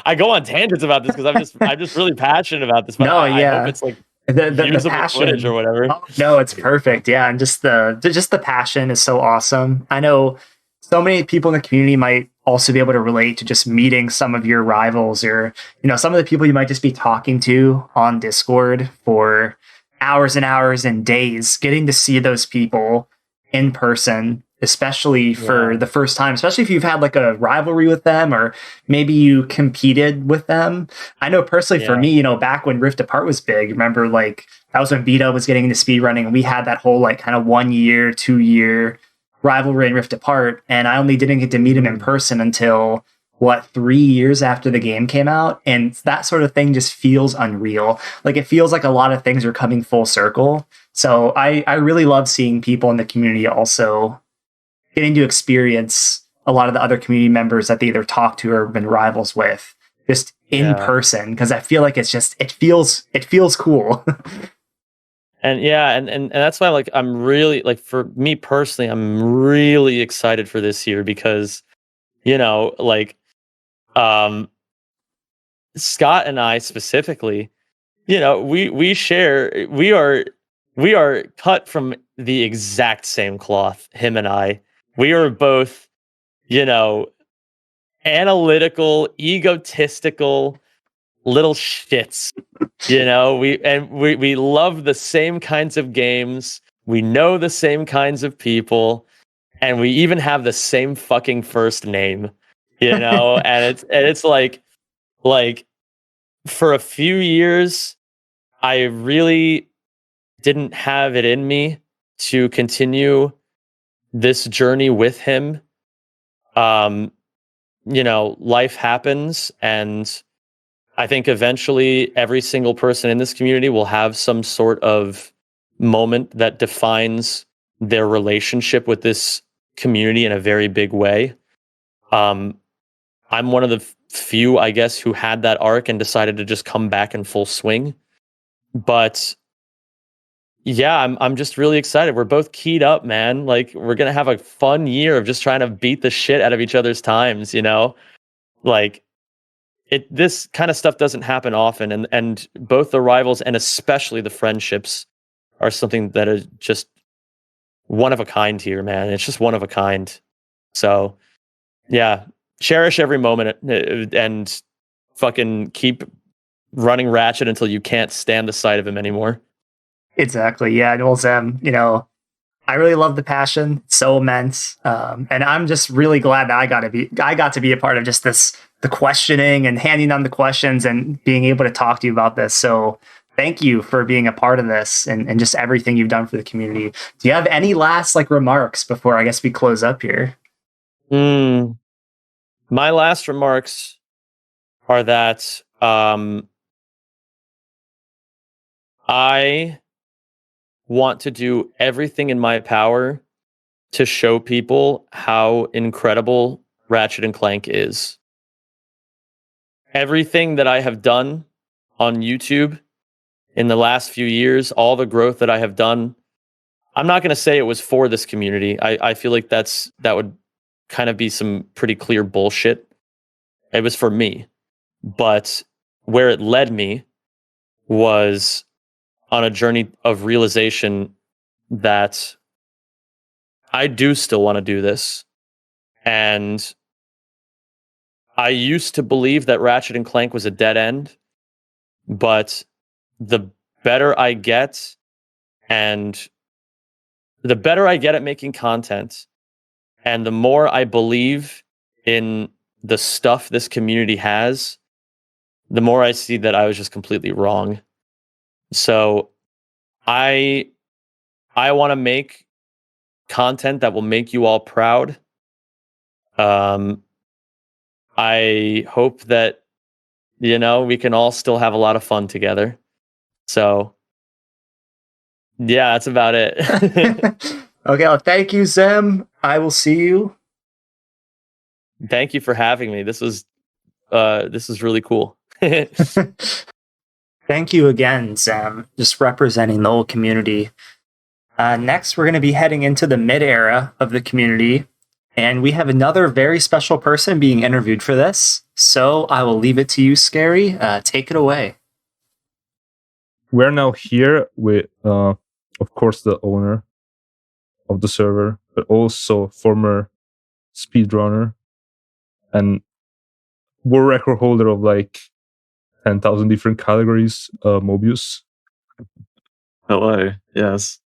I go on tangents about this because I'm just really passionate about this. But No, I yeah. hope it's like the usable passion footage or whatever. Oh, no, it's perfect. Yeah, and just the passion is so awesome. I know so many people in the community might also be able to relate to just meeting some of your rivals, or some of the people you might just be talking to on Discord for hours and hours and days. Getting to see those people in person, especially for the first time, especially if you've had like a rivalry with them, or maybe you competed with them. I know personally for me, back when Rift Apart was big, remember like that was when Vito was getting into speedrunning, and we had that whole like kind of 1 year, 2 year rivalry in Rift Apart. And I only didn't get to meet him in person until 3 years after the game came out. And that sort of thing just feels unreal. Like it feels like a lot of things are coming full circle. So I really love seeing people in the community also getting to experience a lot of the other community members that they either talk to or have been rivals with just in person, because I feel like it feels cool. And that's why like I'm really like, for me personally, I'm really excited for this year because Scott and I specifically, we are cut from the exact same cloth, him and I. We are both, analytical, egotistical little shits. We love the same kinds of games. We know the same kinds of people, and we even have the same fucking first name. And it's like for a few years, I really didn't have it in me to continue this journey with him. Life happens, and I think eventually every single person in this community will have some sort of moment that defines their relationship with this community in a very big way. I'm one of the few, I guess, who had that arc and decided to just come back in full swing. But yeah, I'm just really excited. We're both keyed up, man. Like we're gonna have a fun year of just trying to beat the shit out of each other's times, Like this kind of stuff doesn't happen often, and both the rivals and especially the friendships are something that is just one of a kind here, man. It's just one of a kind. So yeah, cherish every moment and fucking keep running Ratchet until you can't stand the sight of him anymore. Exactly. Yeah. Well, Zem, I really love the passion. It's so immense. And I'm just really glad that I got to be a part of just the questioning and handing down the questions and being able to talk to you about this. So thank you for being a part of this and just everything you've done for the community. Do you have any last remarks before I guess we close up here? My last remarks are that I want to do everything in my power to show people how incredible Ratchet and Clank is. Everything that I have done on YouTube in the last few years, all the growth that I have done, I'm not going to say it was for this community. I feel like that would kind of be some pretty clear bullshit. It was for me. But where it led me was on a journey of realization that I do still want to do this. And I used to believe that Ratchet and Clank was a dead end, but the better I get and the better I get at making content and the more I believe in the stuff this community has, the more I see that I was just completely wrong. So I want to make content that will make you all proud. I hope that, we can all still have a lot of fun together. So, yeah, that's about it. Okay, well, thank you, Zem. I will see you. Thank you for having me. This is really cool. Thank you again, Zem, just representing the whole community. Next, we're going to be heading into the mid-era of the community, and we have another very special person being interviewed for this. So I will leave it to you, Scary. Take it away. We're now here with, of course, the owner of the server, but also former speedrunner and world record holder of like 10,000 different categories, mobius. Hello. Yes.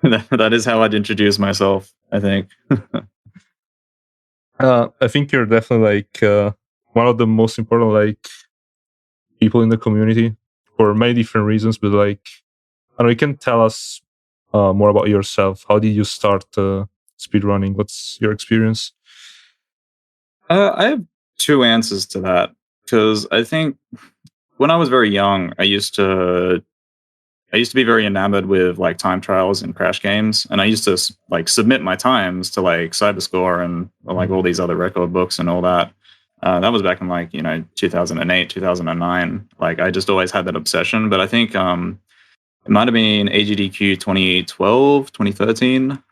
That is how I'd introduce myself, I think. I think you're definitely like one of the most important like people in the community for many different reasons, but like, I don't know, you can tell us more about yourself. How did you start speedrunning? What's your experience? I have two answers to that, because I think when I was very young, I used to be very enamored with like time trials and crash games, and I used to like submit my times to like Cyberscore and like all these other record books and all that. That was back in like 2008, 2009. Like I just always had that obsession. But I think it might have been AGDQ 2012, 2013.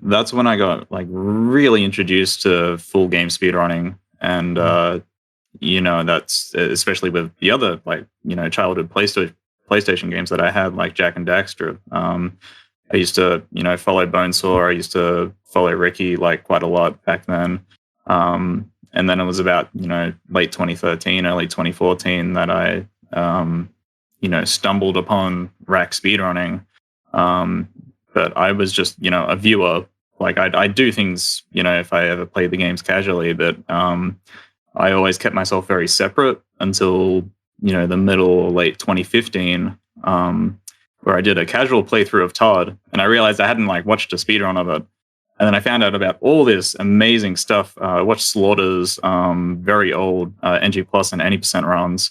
That's when I got like really introduced to full game speedrunning, and that's especially with the other like childhood PlayStation games that I had, like Jack and Daxter. I used to, follow Bonesaw. I used to follow Ricky like quite a lot back then. And then it was about, late 2013, early 2014 that I, stumbled upon RaC speedrunning. But I was just, a viewer. Like I do things, if I ever played the games casually, but I always kept myself very separate until the middle or late 2015, where I did a casual playthrough of Todd, and I realized I hadn't like watched a speedrun of it. And then I found out about all this amazing stuff. I watched Slaughter's very old NG Plus and 80% runs.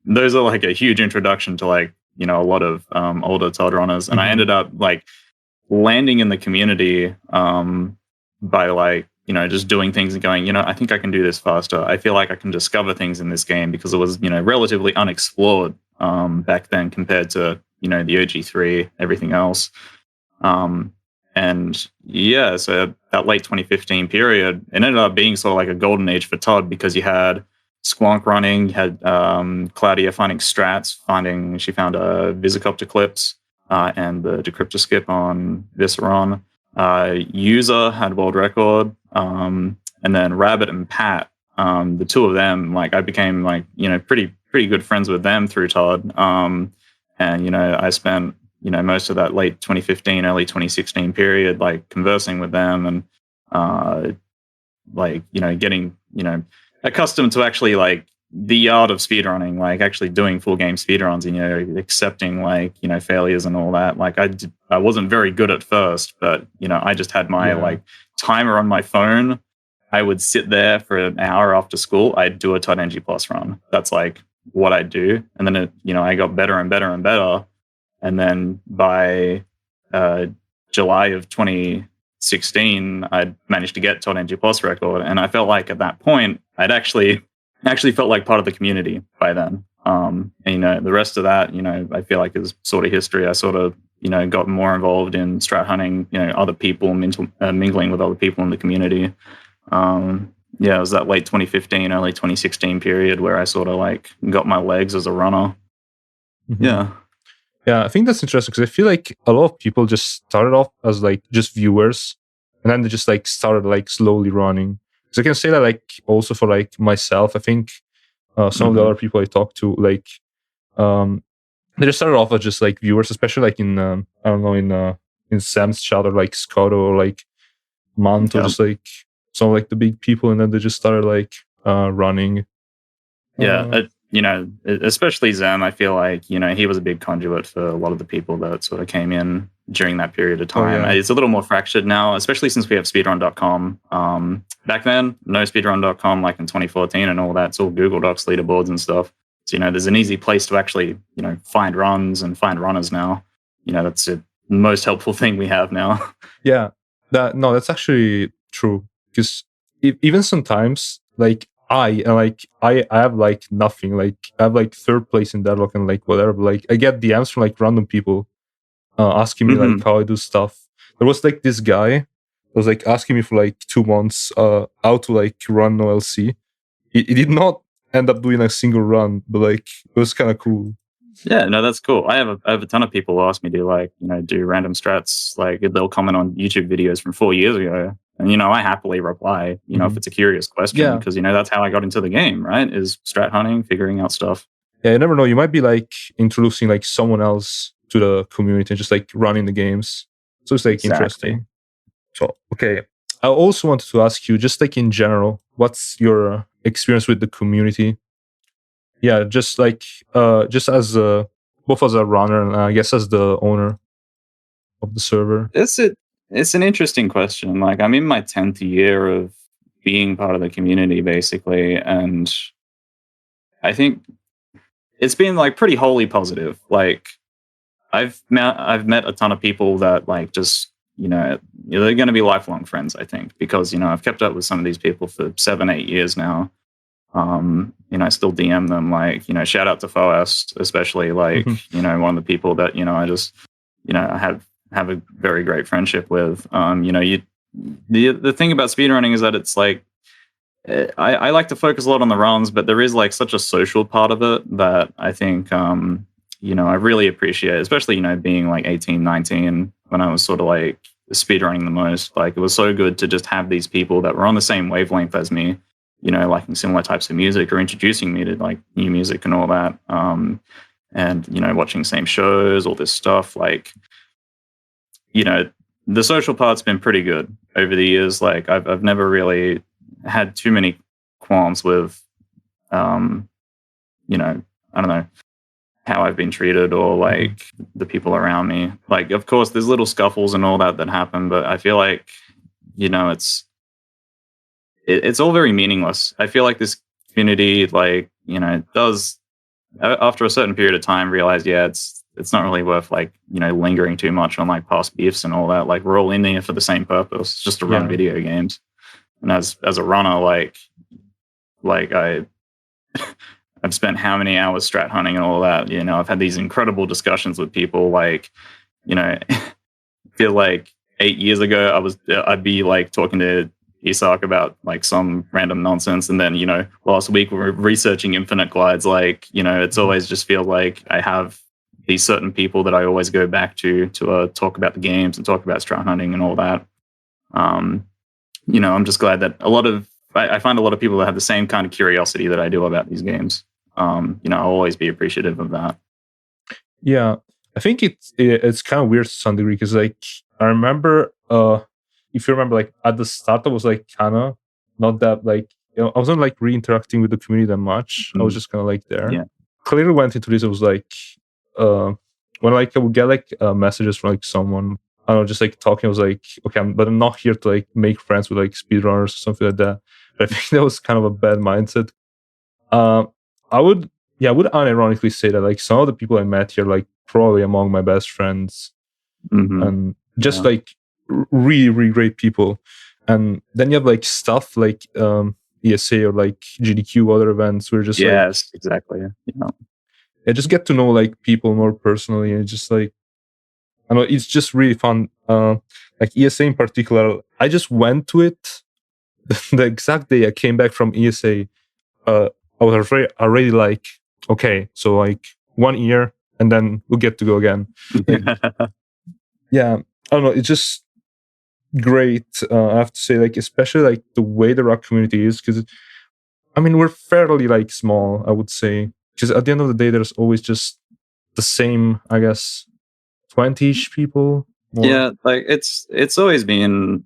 Those are like a huge introduction to like, a lot of older Todd runners. And I ended up like landing in the community by like, just doing things and going, I think I can do this faster. I feel like I can discover things in this game because it was, relatively unexplored back then compared to, the OG3, everything else. And yeah, so that late 2015 period, it ended up being sort of like a golden age for Todd, because you had Squonk running, you had Claudia finding strats, she found a Visicopter clips and the decryptor skip on Visceron. User had world record, and then Rabbit and Pat, the two of them, like I became like pretty good friends with them through Todd, and I spent most of that late 2015, early 2016 period like conversing with them and getting accustomed to actually like the art of speedrunning, like actually doing full game speedruns and accepting like failures and all that. Like I wasn't very good at first, but I just had my like timer on my phone. I would sit there for an hour after school. I'd do a Todd NG Plus run. That's like what I do, and then I got better and better and better. And then by July of 2016, I'd managed to get Todd NG Plus record, and I felt like at that point I'd actually actually felt like part of the community by then. And, you know, the rest of that, you know, I feel like is sort of history. I sort of, you know, got more involved in strat hunting, you know, other people, mingling with other people in the community. Yeah, it was that late 2015, early 2016 period where I sort of like got my legs as a runner. Mm-hmm. Yeah, I think that's interesting because I feel like a lot of people just started off as like just viewers, and then they just like started like slowly running. Because I can say that like also for like myself, I think some of the other people I talked to, like they just started off as just like viewers, especially like in I don't know, in Sam's chat or like Scotto or like Mant or just like some of like the big people, and then they just started like running. You know, especially Zem, I feel like, you know, he was a big conduit for a lot of the people that sort of came in during that period of time. It's a little more fractured now, especially since we have speedrun.com. Back then, no speedrun.com, like in 2014 and all that. It's all Google Docs, leaderboards and stuff. So, you know, there's an easy place to actually, you know, find runs and find runners now. You know, that's the most helpful thing we have now. Yeah, that's actually true. Because even sometimes, like, I have like nothing. Like I have like third place in Deadlock and like whatever. But, like I get DMs from like random people asking me like how I do stuff. There was like this guy that was like asking me for like 2 months how to like run OLC. He did not end up doing a single run, but like it was kind of cool. Yeah, no, that's cool. I have a ton of people who ask me to like, you know, do random strats. Like they'll comment on YouTube videos from 4 years ago. And, you know, I happily reply, you know, if it's a curious question, because, you know, that's how I got into the game, right? Is strat hunting, figuring out stuff. Yeah, you never know. You might be like introducing like someone else to the community and just like running the games. So it's like interesting. So, okay. I also wanted to ask you, just like in general, what's your experience with the community? Yeah, just like, just as both as a runner and I guess as the owner of the server. It's an interesting question. Like I'm in my 10th year of being part of the community, basically, and I think it's been like pretty wholly positive. Like I've met a ton of people that like just, you know, they're going to be lifelong friends, I think, because, you know, I've kept up with some of these people for 7-8 years now. You know, I still DM them, like, you know, shout out to Foas, especially, like, you know, one of the people that, you know, I just, you know, I have a very great friendship with. You know, the thing about speedrunning is that it's like, I like to focus a lot on the runs, but there is like such a social part of it that I think, you know, I really appreciate, especially, you know, being like 18, 19, when I was sort of like speedrunning the most. Like it was so good to just have these people that were on the same wavelength as me, you know, liking similar types of music or introducing me to like new music and all that. And, you know, watching the same shows, all this stuff. Like, you know, the social part's been pretty good over the years. Like I've never really had too many qualms with, you know, I don't know, how I've been treated or like the people around me. Like, of course, there's little scuffles and all that happen, but I feel like, you know, it's all very meaningless. I feel like this community, like, you know, does after a certain period of time realize, yeah, it's not really worth like, you know, lingering too much on like past beefs and all that. Like we're all in there for the same purpose, just to run video games. And as a runner, like I've spent how many hours strat hunting and all that. You know, I've had these incredible discussions with people. Like, you know, I feel like 8 years ago, I'd be like talking to Isak about like some random nonsense, and then, you know, last week we were researching infinite glides. Like, you know, it's always just feel like I have these certain people that I always go back to talk about the games and talk about strat hunting and all that. You know, I'm just glad that I find a lot of people that have the same kind of curiosity that I do about these games. You know, I'll always be appreciative of that. Yeah, I think it's kind of weird to some degree because, like, I remember, if you remember, like at the start, I was like kind of not that like, you know, I wasn't like re-interacting with the community that much. I was just kind of like there. Yeah. Clearly went into this. It was like when like I would get like messages from like someone, I don't know, just like talking. I was like, okay, but I'm not here to like make friends with like speedrunners or something like that. But I think that was kind of a bad mindset. I would unironically say that like some of the people I met here, like probably among my best friends, and just like really, really great people. And then you have like stuff like ESA or like GDQ other events. We're just yes, exactly. Yeah. I just get to know like people more personally, and just like I know it's just really fun. Like ESA in particular, I just went to it the exact day I came back from ESA. I was already like, okay, so like 1 year, and then we'll get to go again. Like, yeah, I don't know. It's just great. I have to say, like, especially like the way the RaC community is, because I mean we're fairly like small, I would say, because at the end of the day, there's always just the same, I guess, 20-ish people. More. Yeah, like it's always been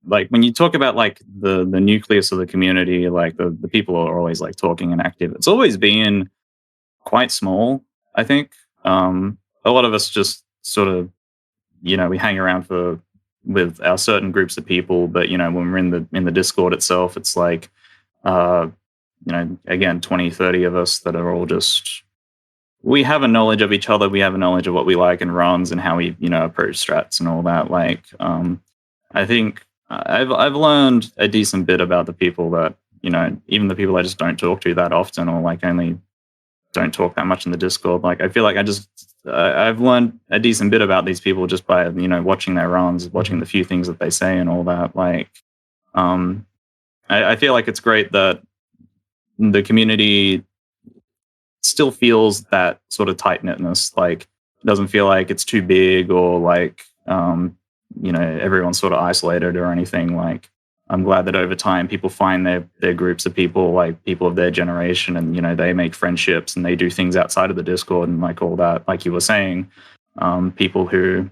like when you talk about like the nucleus of the community, like the people are always like talking and active. It's always been quite small, I think. A lot of us just sort of, we hang around with our certain groups of people, but when we're in the Discord itself, it's like again 20, 30 of us that are all just, we have a knowledge of each other, we have a knowledge of what we like and runs and how we approach strats and all that. Like I think I've learned a decent bit about the people that even the people I just don't talk to that often, or like only don't talk that much in the Discord. Like I feel like I've learned a decent bit about these people just by watching their runs, watching the few things that they say and all that. Like I feel like it's great that the community still feels that sort of tight-knitness. Like it doesn't feel like it's too big, or like everyone's sort of isolated or anything. Like I'm glad that over time people find their groups of people, like people of their generation, and they make friendships and they do things outside of the Discord and like all that. Like you were saying, people who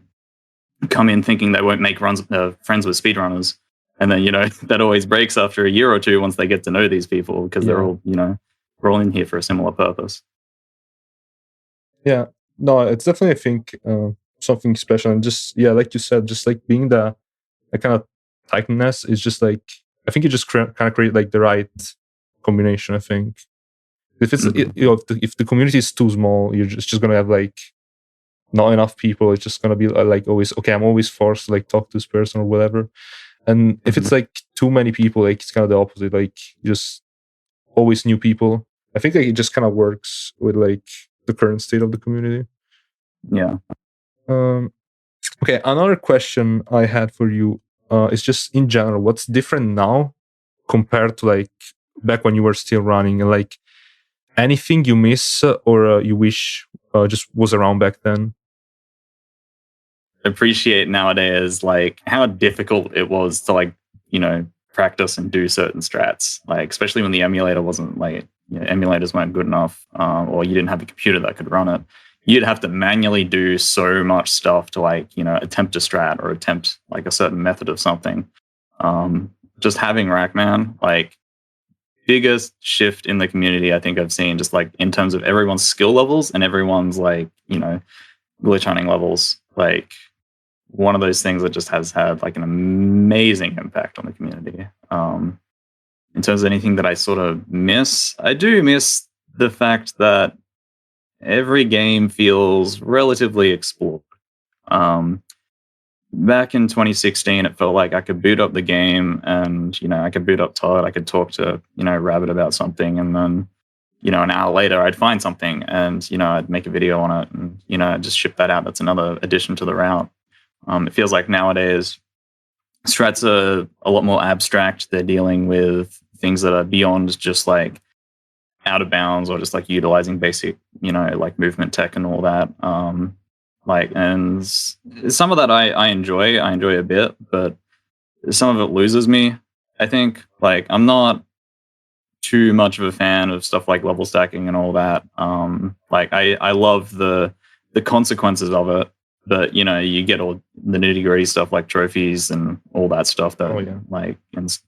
come in thinking they won't make friends with speedrunners, and then that always breaks after a year or two once they get to know these people, because they're all we're all in here for a similar purpose. Yeah, no, it's definitely, I think, something special. And just, like you said, just like being the kind of tightness is just like, I think you just kind of create like the right combination, I think. If it's, if the community is too small, you're just going to have like not enough people. It's just going to be like always, okay, I'm always forced to like talk to this person or whatever. And if it's like too many people, like it's kind of the opposite. Like just always new people. I think like it just kind of works with like the current state of the community. Yeah. Okay, another question I had for you is just in general, what's different now compared to like back when you were still running, and like anything you miss or you wish just was around back then? Appreciate nowadays like how difficult it was to like practice and do certain strats, like especially when the emulator wasn't like emulators weren't good enough, or you didn't have a computer that could run it. You'd have to manually do so much stuff to like attempt a strat or attempt like a certain method of something. Just having RaC, man, like biggest shift in the community I think I've seen, just like in terms of everyone's skill levels and everyone's like glitch hunting levels. Like one of those things that just has had like an amazing impact on the community. In terms of anything that I sort of miss, I do miss the fact that every game feels relatively explored. Back in 2016, it felt like I could boot up the game and, I could boot up Todd, I could talk to, Rabbit about something, and then, an hour later I'd find something and, I'd make a video on it and, I'd just ship that out. That's another addition to the route. It feels like nowadays strats are a lot more abstract. They're dealing with things that are beyond just like out of bounds or just like utilizing basic, like movement tech and all that. And some of that I enjoy a bit, but some of it loses me. I think like I'm not too much of a fan of stuff like level stacking and all that. Like I love the consequences of it, but you get all the nitty gritty stuff like trophies and all that stuff that like, and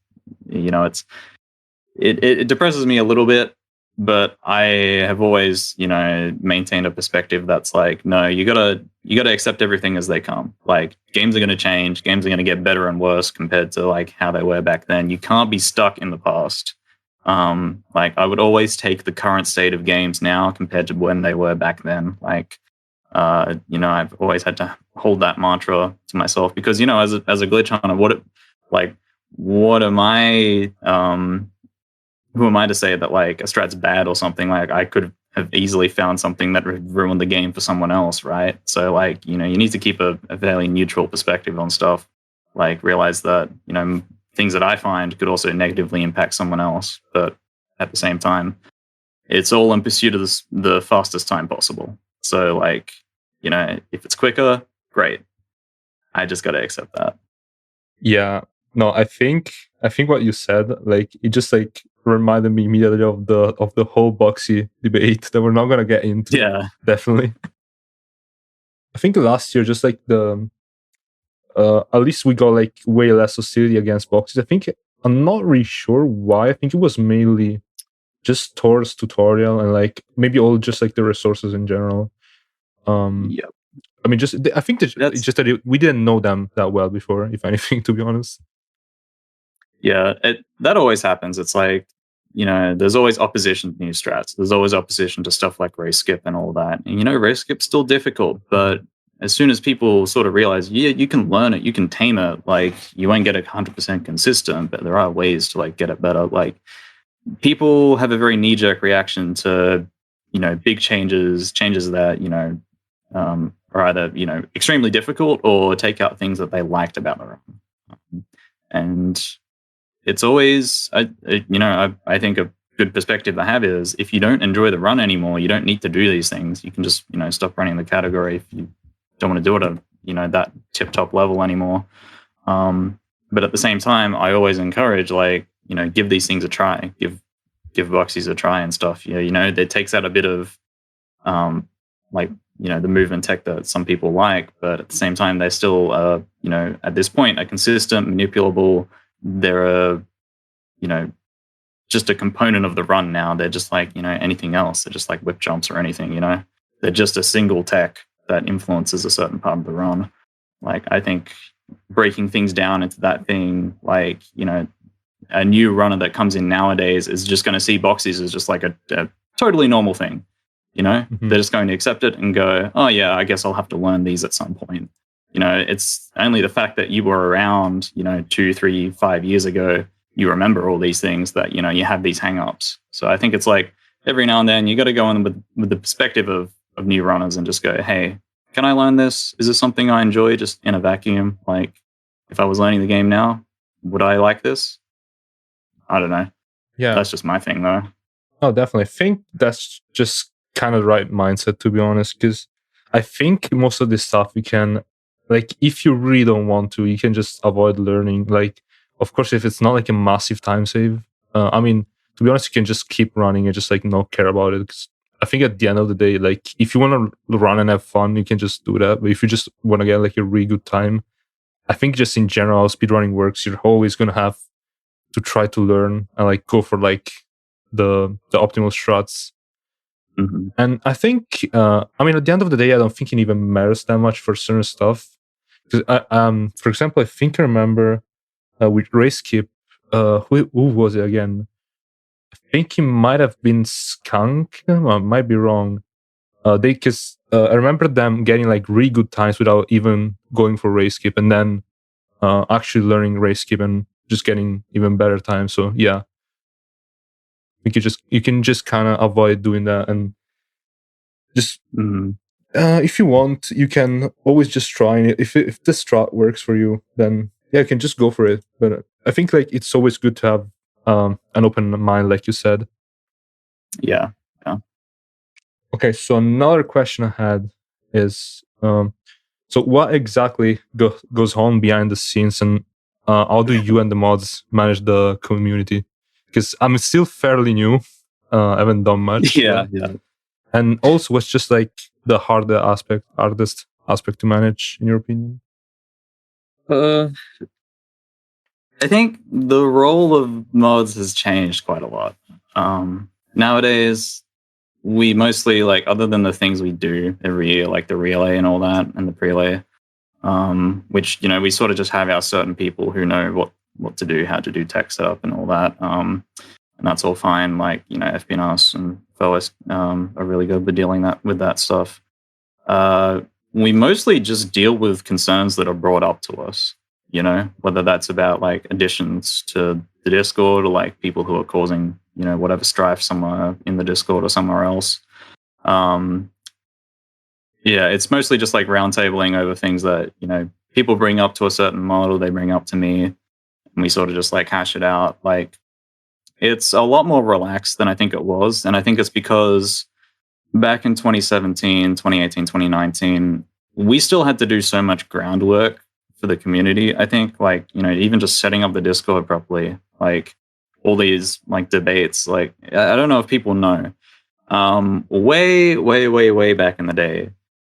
it depresses me a little bit. But I have always, maintained a perspective that's like, no, you gotta accept everything as they come. Like games are going to change. Games are going to get better and worse compared to like how they were back then. You can't be stuck in the past. Like I would always take the current state of games now compared to when they were back then. Like, I've always had to hold that mantra to myself because, as a glitch hunter, what am I who am I to say that like a strat's bad or something? Like I could have easily found something that would ruin the game for someone else, right? So like, you need to keep a fairly neutral perspective on stuff. Like realize that, things that I find could also negatively impact someone else. But at the same time, it's all in pursuit of the fastest time possible. So like, if it's quicker, great. I just got to accept that. Yeah. No, I think what you said, like, it just like reminded me immediately of the whole Boxy debate that we're not gonna get into. Yeah. Definitely. I think last year, just like at least we got like way less hostility against Boxes. I think I'm not really sure why. I think it was mainly just towards tutorial and like maybe all just like the resources in general. Yep. I mean, I think it's just that we didn't know them that well before, if anything, to be honest. Yeah, that always happens. It's like, there's always opposition to new strats. There's always opposition to stuff like race skip and all that. And, race skip's still difficult, but as soon as people sort of realize, yeah, you can learn it, you can tame it, like you won't get it 100% consistent, but there are ways to like get it better. Like people have a very knee-jerk reaction to, big changes that, are either, extremely difficult or take out things that they liked about the run. And it's always, I think a good perspective to have is if you don't enjoy the run anymore, you don't need to do these things. You can just, stop running the category if you don't want to do it at, that tip-top level anymore. But at the same time, I always encourage, like, give these things a try. Give Boxies a try and stuff. It takes out a bit of, the movement tech that some people like, but at the same time, they still, at this point, are consistent, manipulable. They're just a component of the run now. They're just like, anything else. They're just like whip jumps or anything, They're just a single tech that influences a certain part of the run. Like, I think breaking things down into that thing, like, a new runner that comes in nowadays is just going to see Boxies as just like a totally normal thing. Mm-hmm. They're just going to accept it and go, oh yeah, I guess I'll have to learn these at some point. It's only the fact that you were around, 2, 3, 5 years ago, you remember all these things that, you have these hang-ups. So I think it's like every now and then you got to go in with the perspective of new runners and just go, hey, can I learn this? Is this something I enjoy just in a vacuum? Like if I was learning the game now, would I like this? I don't know. Yeah. That's just my thing though. Oh, definitely. I think that's just kind of the right mindset, to be honest, because I think most of this stuff we can, like, if you really don't want to, you can just avoid learning. Like, of course, if it's not like a massive time save, I mean, to be honest, you can just keep running and just like not care about it. 'Cause I think at the end of the day, like if you want to run and have fun, you can just do that. But if you just want to get like a really good time, I think just in general, how speedrunning works, you're always going to have to try to learn and like go for like the optimal strats. Mm-hmm. And I think, I mean, at the end of the day, I don't think it even matters that much for certain stuff. Because, for example, I think I remember with race skip, who was it again? I think he might have been Skunk. I might be wrong. Because I remember them getting like really good times without even going for race skip, and then actually learning race skip and just getting even better times. So yeah, you can just kind of avoid doing that, and just if you want, you can always just try it. If the strat works for you, then yeah, you can just go for it. But I think like it's always good to have an open mind, like you said. Yeah. Okay, so another question I had is, so what exactly goes on behind the scenes, and how do you and the mods manage the community? Because I'm still fairly new, I haven't done much. Yeah. And also, what's just like the hardest aspect to manage, in your opinion? I think the role of mods has changed quite a lot. Nowadays, we mostly, like, other than the things we do every year, like the relay and all that, and the prelay, which, we sort of just have our certain people who know what to do, how to do tech setup and all that. And that's all fine. Like, FPNAS and FOS are really good with dealing with that stuff. We mostly just deal with concerns that are brought up to us, whether that's about like additions to the Discord or like people who are causing whatever strife somewhere in the Discord or somewhere else. Yeah, it's mostly just like roundtabling over things that, people bring up to a certain model, they bring up to me, and we sort of just like hash it out. Like, it's a lot more relaxed than I think it was. And I think it's because back in 2017, 2018, 2019, we still had to do so much groundwork for the community. I think like, even just setting up the Discord properly, like all these like debates, like I don't know if people know, way back in the day,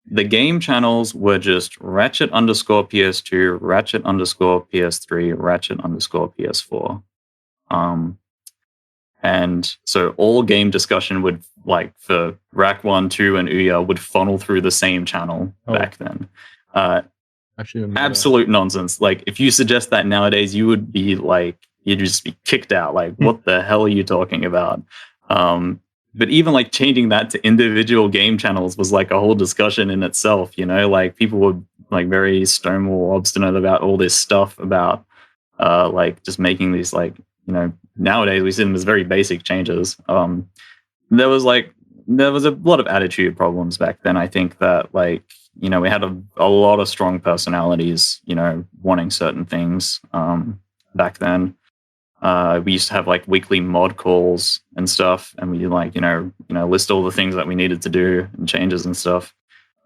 the game channels were just Ratchet _ PS2, Ratchet _ PS3, Ratchet _ PS4. And so all game discussion would, like, for RaC 1, 2, and Ouya would funnel through the same channel back then. Actually, absolute nonsense. Like, if you suggest that nowadays, you'd just be kicked out. Like, what the hell are you talking about? But even like changing that to individual game channels was like a whole discussion in itself, like people were like very stonewall obstinate about all this stuff about like just making these like, nowadays we see them as very basic changes. There was a lot of attitude problems back then. I think that like, we had a lot of strong personalities, wanting certain things back then. We used to have like weekly mod calls and stuff, and we like, list all the things that we needed to do and changes and stuff.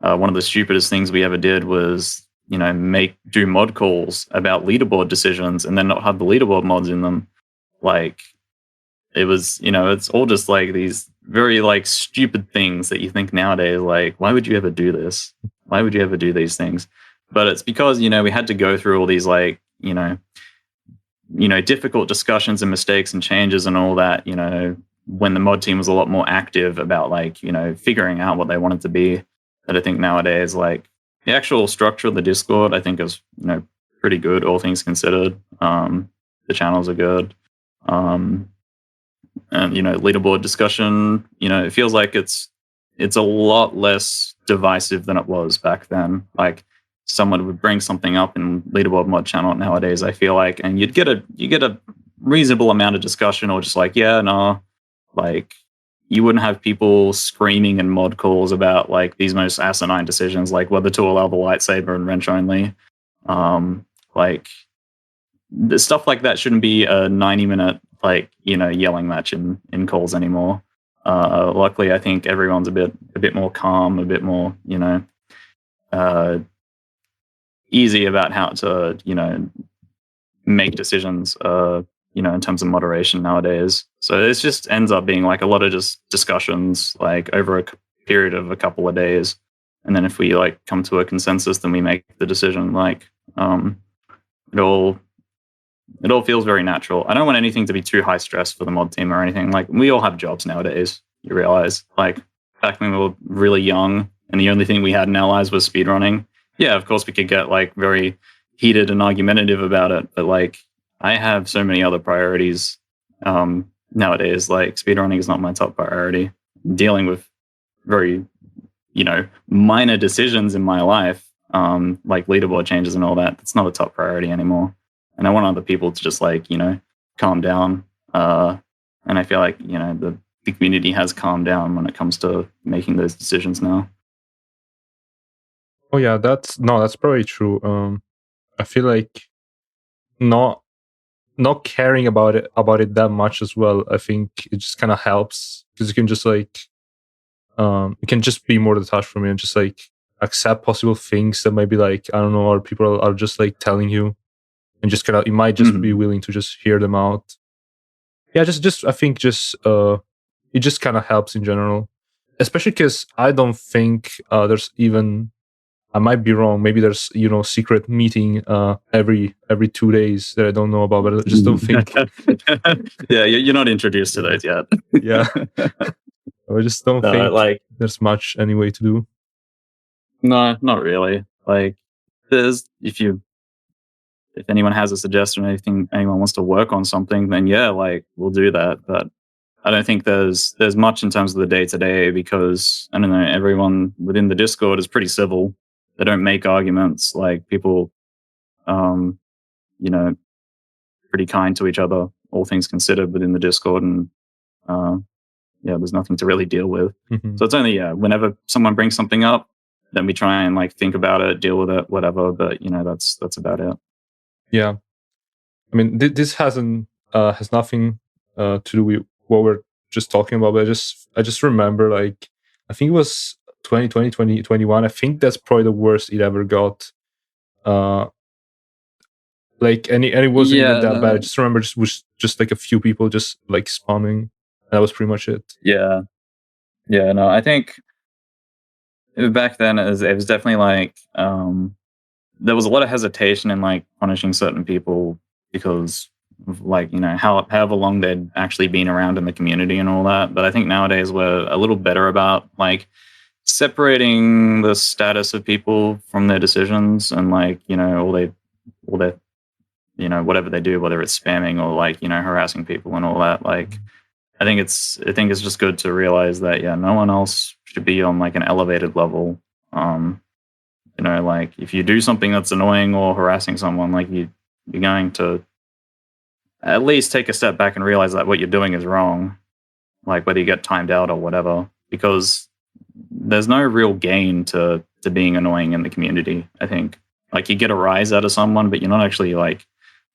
One of the stupidest things we ever did was, do mod calls about leaderboard decisions and then not have the leaderboard mods in them. Like, it was, it's all just like these very like stupid things that you think nowadays, like, why would you ever do this? Why would you ever do these things? But it's because, we had to go through all these like, difficult discussions and mistakes and changes and all that, when the mod team was a lot more active about like, figuring out what they wanted to be. That I think nowadays, like the actual structure of the Discord, I think is, pretty good, all things considered. The channels are good. And, leaderboard discussion, it feels like it's a lot less divisive than it was back then. Like, someone would bring something up in leaderboard mod channel nowadays, I feel like, and you get a reasonable amount of discussion, or just like, yeah, no, like you wouldn't have people screaming in mod calls about like these most asinine decisions, like whether to allow the lightsaber and wrench only. Like the stuff like that shouldn't be a 90-minute like, yelling match in calls anymore. Luckily, I think everyone's a bit more calm, a bit more, easy about how to, make decisions, in terms of moderation nowadays. So it just ends up being like a lot of just discussions, like over a period of a couple of days. And then if we like come to a consensus, then we make the decision. Like, it all feels very natural. I don't want anything to be too high stress for the mod team or anything. Like, we all have jobs nowadays, you realize. Like, back when we were really young and the only thing we had in our lives was speedrunning, yeah, of course we could get like very heated and argumentative about it, but like I have so many other priorities nowadays. Like, speedrunning is not my top priority. Dealing with very, minor decisions in my life, like leaderboard changes and all that, that's not a top priority anymore. And I want other people to just like, calm down. And I feel like, the community has calmed down when it comes to making those decisions now. Oh yeah, that's probably true. I feel like not caring about it that much as well. I think it just kind of helps, because you can just like you can just be more detached from it and just like accept possible things that might be like, I don't know, or people are just like telling you, and just kind of, you might just be willing to just hear them out. Yeah, just I think just it just kind of helps in general, especially because I don't think there's even, I might be wrong, maybe there's secret meeting every 2 days that I don't know about, but I just don't think. Yeah, you're not introduced to those yet. Yeah, I just don't think like there's much anyway to do. No, not really. Like, there's, if anyone has a suggestion, anyone wants to work on something, then yeah, like we'll do that. But I don't think there's much in terms of the day-to-day, because I don't know, everyone within the Discord is pretty civil. They don't make arguments. Like, people, pretty kind to each other, all things considered, within the Discord. And there's nothing to really deal with. Mhm. So it's only whenever someone brings something up, then we try and like think about it, deal with it, whatever. But that's about it. Yeah, I mean, this hasn't has nothing to do with what we're just talking about. But I just remember, like, I think it was 2020, 2021. I think that's probably the worst it ever got. Like, and it wasn't even that bad. I just remember just was just like a few people just like spamming. That was pretty much it. Yeah. No, I think back then it was definitely like there was a lot of hesitation in like punishing certain people because of like however long they'd actually been around in the community and all that. But I think nowadays we're a little better about like separating the status of people from their decisions and like all their whatever they do, whether it's spamming or like harassing people and all that. Like I think it's just good to realize that no one else should be on like an elevated level. Like if you do something that's annoying or harassing someone, like you're going to at least take a step back and realize that what you're doing is wrong, like whether you get timed out or whatever, because there's no real gain to being annoying in the community. I think like you get a rise out of someone, but you're not actually like,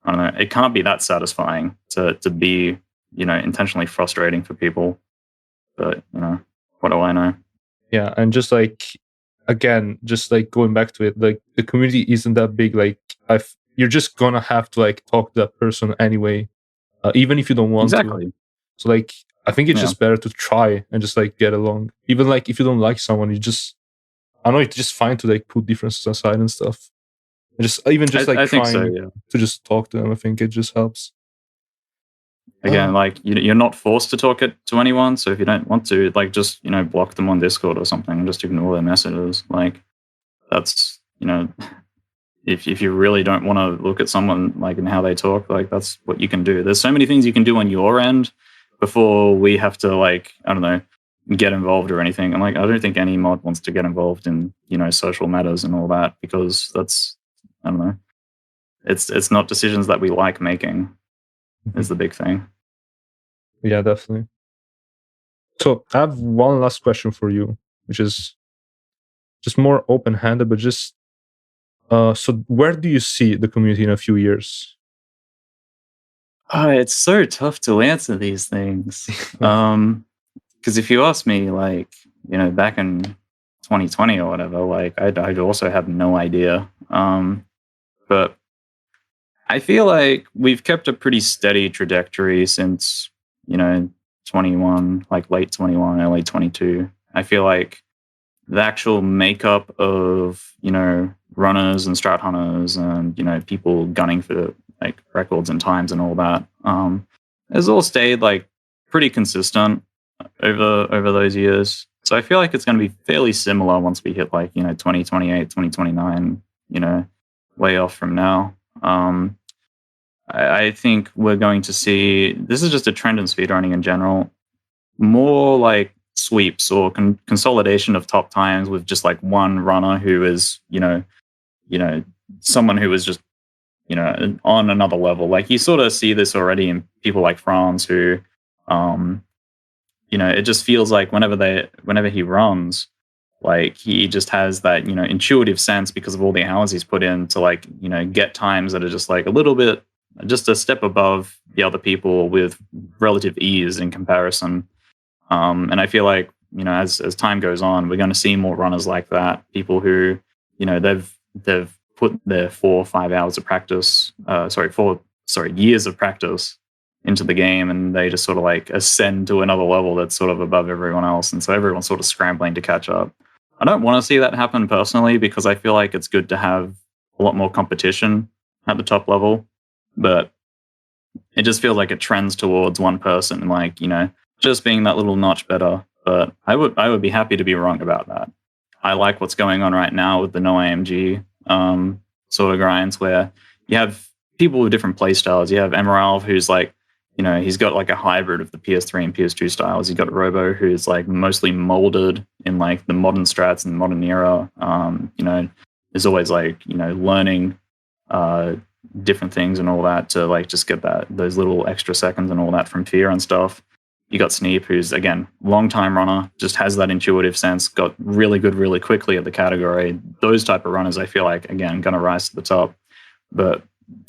I don't know, it can't be that satisfying to be, intentionally frustrating for people. But, what do I know? Yeah, and just like, again, just like going back to it, like the community isn't that big. Like you're just gonna have to like talk to that person anyway, even if you don't want Exactly. to. So like, I think it's just better to try and just like get along. Even like if you don't like someone, I know it's just fine to like put differences aside and stuff. And I trying to just talk to them. I think it just helps. Again, like you're not forced to talk it to anyone. So if you don't want to, like just block them on Discord or something and just ignore their messages. Like that's if you really don't want to look at someone like and how they talk, like that's what you can do. There's so many things you can do on your end before we have to like I don't know get involved or anything. And like I don't think any mod wants to get involved in social matters and all that because that's I don't know. It's not decisions that we like making. Is the big thing. Yeah, definitely. So I have one last question for you, which is just more open-handed, but just so where do you see the community in a few years? It's so tough to answer these things. Because if you ask me, like, back in 2020 or whatever, like, I'd also have no idea. But I feel like we've kept a pretty steady trajectory since, 21, like late 21, early 22. I feel like the actual makeup of, runners and strat hunters and, people gunning for like records and times and all that, has all stayed like pretty consistent over those years. So I feel like it's going to be fairly similar once we hit like, 2028, 2029, way off from now. I think we're going to see, this is just a trend in speedrunning in general, more like sweeps or consolidation of top times with just like one runner who is, someone who is just, on another level. Like you sort of see this already in people like France who, it just feels like whenever he runs, like he just has that, intuitive sense because of all the hours he's put in to like, get times that are just like a little bit, just a step above the other people with relative ease in comparison. And I feel like, as time goes on, we're going to see more runners like that. People who, they've put their 4 or 5 hours of practice, years of practice into the game, and they just sort of like ascend to another level that's sort of above everyone else. And so everyone's sort of scrambling to catch up. I don't want to see that happen personally because I feel like it's good to have a lot more competition at the top level. But it just feels like it trends towards one person and like, just being that little notch better. But I would be happy to be wrong about that. I like what's going on right now with the no AMG sort of grinds where you have people with different play styles. You have Emerald, who's like, he's got like a hybrid of the PS3 and PS2 styles. You've got Robo, who's like mostly molded in like the modern strats and the modern era. Is always like, learning different things and all that to like just get those little extra seconds and all that from fear and stuff. You got Sneep, who's again long time runner, just has that intuitive sense, got really good really quickly at the category. Those type of runners, I feel like, again, gonna rise to the top. But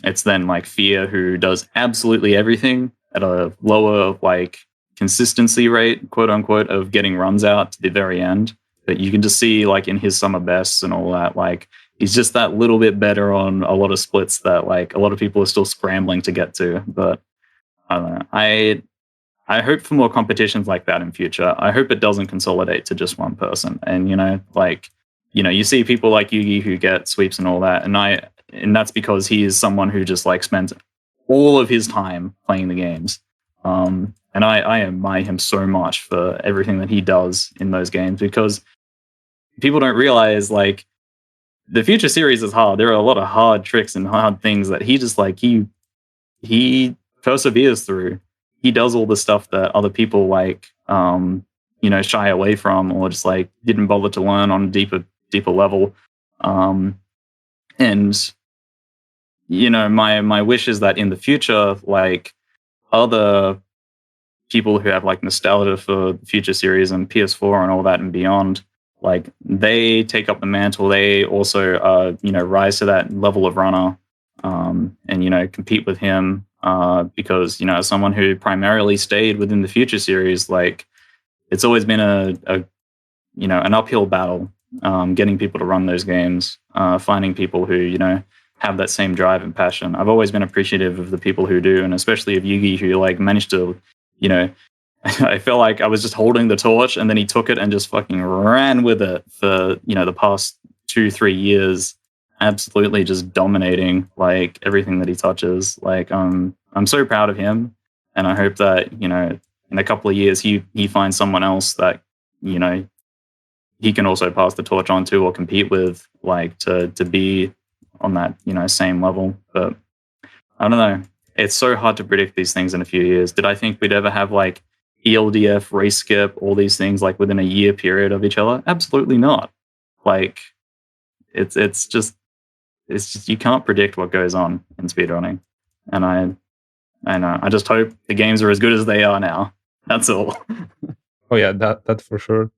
it's then like Fear, who does absolutely everything at a lower like consistency rate, quote unquote, of getting runs out to the very end. That you can just see like in his summer bests and all that, like he's just that little bit better on a lot of splits that like a lot of people are still scrambling to get to. But I don't know. I hope for more competitions like that in future. I hope it doesn't consolidate to just one person. And you see people like Yugi who get sweeps and all that, and that's because he is someone who just like spends all of his time playing the games. And I admire him so much for everything that he does in those games, because people don't realize like the future series is hard. There are a lot of hard tricks and hard things that he just like he perseveres through. He does all the stuff that other people like shy away from, or just like didn't bother to learn on a deeper level. And my wish is that in the future, like other people who have like nostalgia for the future series and PS4 and all that and beyond, like they take up the mantle. They also rise to that level of runner, and compete with him. Because as someone who primarily stayed within the future series, like it's always been an uphill battle, getting people to run those games, finding people who have that same drive and passion. I've always been appreciative of the people who do, and especially of Yugi, who like managed to I feel like I was just holding the torch, and then he took it and just fucking ran with it for the past 2-3 years. Absolutely just dominating like everything that he touches. Like I'm so proud of him, and I hope that in a couple of years he finds someone else that he can also pass the torch on to or compete with, like to be on that same level. But I don't know, it's so hard to predict these things in a few years. Did I think we'd ever have like ELDF, race skip, all these things like within a year period of each other? Absolutely not. Like it's just you can't predict what goes on in speedrunning. And I just hope the games are as good as they are now. That's all. Oh yeah, that for sure.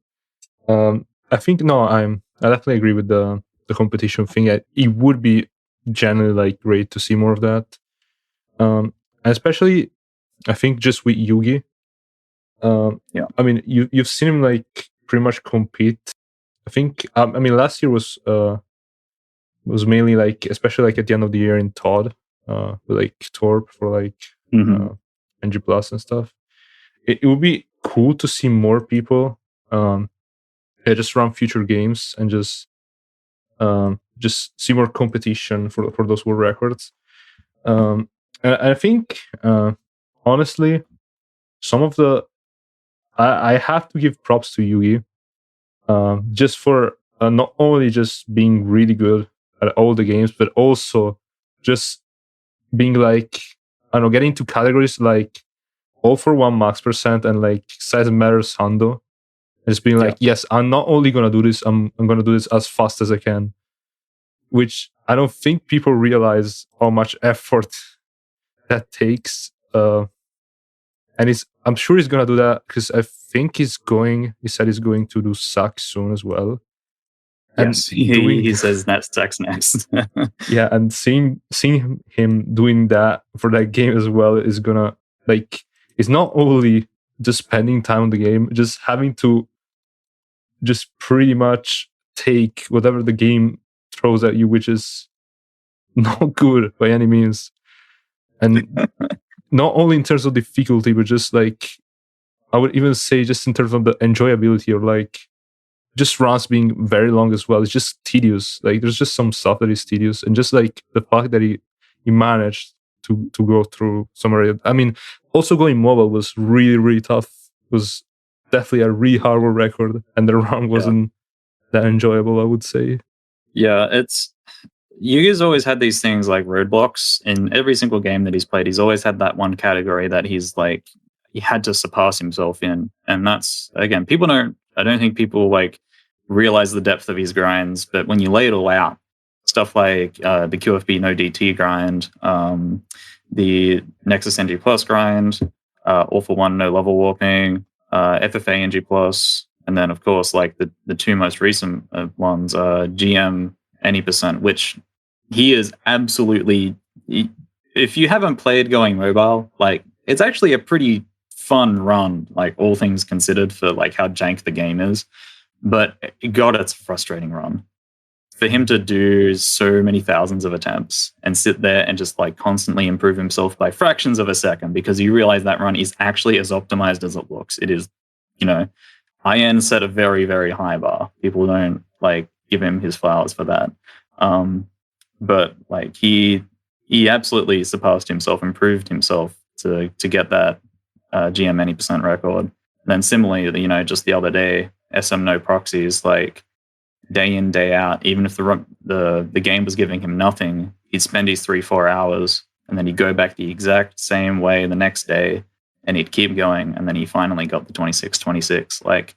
I think I definitely agree with the competition thing. It would be generally like great to see more of that. Especially I think just with Yugi. Yeah. I mean you've seen him like pretty much compete. I think last year was mainly like, especially like at the end of the year in Todd, with like Torp for like NG Plus and stuff. It would be cool to see more people just run future games and just see more competition for those world records. And I think honestly, some of the I have to give props to Yugi, just for not only just being really good at all the games, but also just being like, I don't know, getting into categories like All for One Max Percent and like Size Matters Sando. Just being like, yes, I'm not only gonna do this, I'm gonna do this as fast as I can. Which I don't think people realize how much effort that takes. And I'm sure he's gonna do that because I think he said he's going to do SAC soon as well. And yes, he says that's next. Yeah, and seeing him doing that for that game as well is gonna like, it's not only just spending time on the game, just having to just pretty much take whatever the game throws at you, which is not good by any means. And not only in terms of difficulty, but just like, I would even say just in terms of the enjoyability, or like just runs being very long as well. It's just tedious. Like there's just some stuff that is tedious, and just like the fact that he managed to go through some area. I mean, also going mobile was really, really tough. It was definitely a really hard world record, and the run wasn't that enjoyable, I would say. Yeah, Yugi's always had these things like roadblocks in every single game that he's played. He's always had that one category that he's like, he had to surpass himself in. And that's, again, I don't think people like realize the depth of his grinds, but when you lay it all out, stuff like the QFB no DT grind, the Nexus NG Plus grind, All for One, No Level Warping, FFA NG Plus, and then of course like the two most recent ones, GM any percent, which he is absolutely. If you haven't played going mobile, like it's actually a pretty fun run, like all things considered, for like how jank the game is. But God, it's a frustrating run. For him to do so many thousands of attempts and sit there and just like constantly improve himself by fractions of a second, because you realize that run is actually as optimized as it looks. It is, IN set a very, very high bar. People don't like give him his flowers for that. But like he absolutely surpassed himself, improved himself to get that GM any percent record. And then similarly, just the other day, SM no proxies, like day in, day out, even if the game was giving him nothing, he'd spend his 3-4 hours and then he'd go back the exact same way the next day and he'd keep going. And then he finally got the 26-26. Like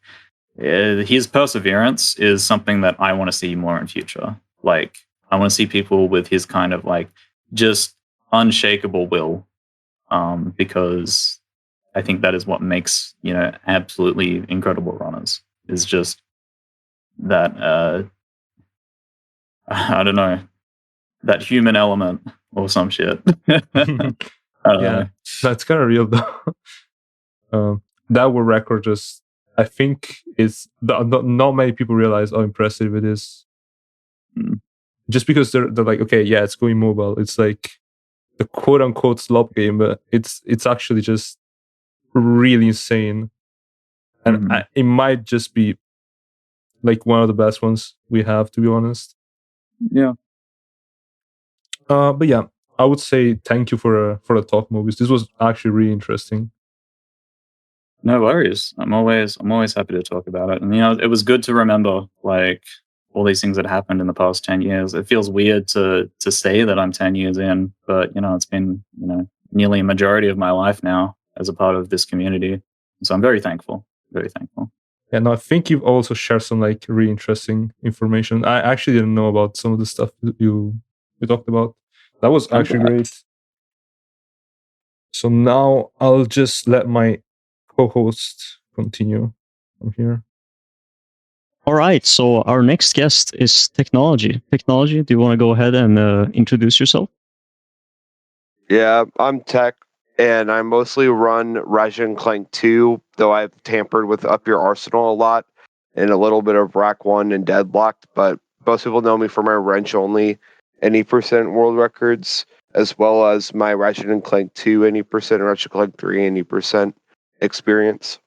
his perseverance is something that I want to see more in future. Like I want to see people with his kind of like just unshakable will, because I think that is what makes, absolutely incredible runners, is just that I don't know, that human element or some shit. I don't know. That's kind of real though. That world record just, I think, is not many people realize how impressive it is. Just because they're like, okay, yeah, it's going mobile. It's like the quote unquote slop game, but it's actually just really insane, and it might just be like one of the best ones we have, to be honest. Yeah. But yeah, I would say thank you for the talk, Mobius. This was actually really interesting. No worries. I'm always happy to talk about it. And it was good to remember like all these things that happened in the past 10 years. It feels weird to say that I'm 10 years in, but it's been nearly a majority of my life now as a part of this community. So I'm very thankful. Very thankful. Yeah, no, I think you've also shared some like really interesting information. I actually didn't know about some of the stuff you talked about. That was actually great. So now I'll just let my co-host continue from here. All right. So our next guest is tecknowledjee. Tecknowledjee, do you want to go ahead and introduce yourself? Yeah, I'm Tech, and I mostly run Ratchet Clank 2, though I've tampered with Up Your Arsenal a lot and a little bit of RaC 1 and Deadlocked, but most people know me for my wrench only any percent world records, as well as my Ratchet Clank 2 any percent, Ratchet Clank 3 any percent experience.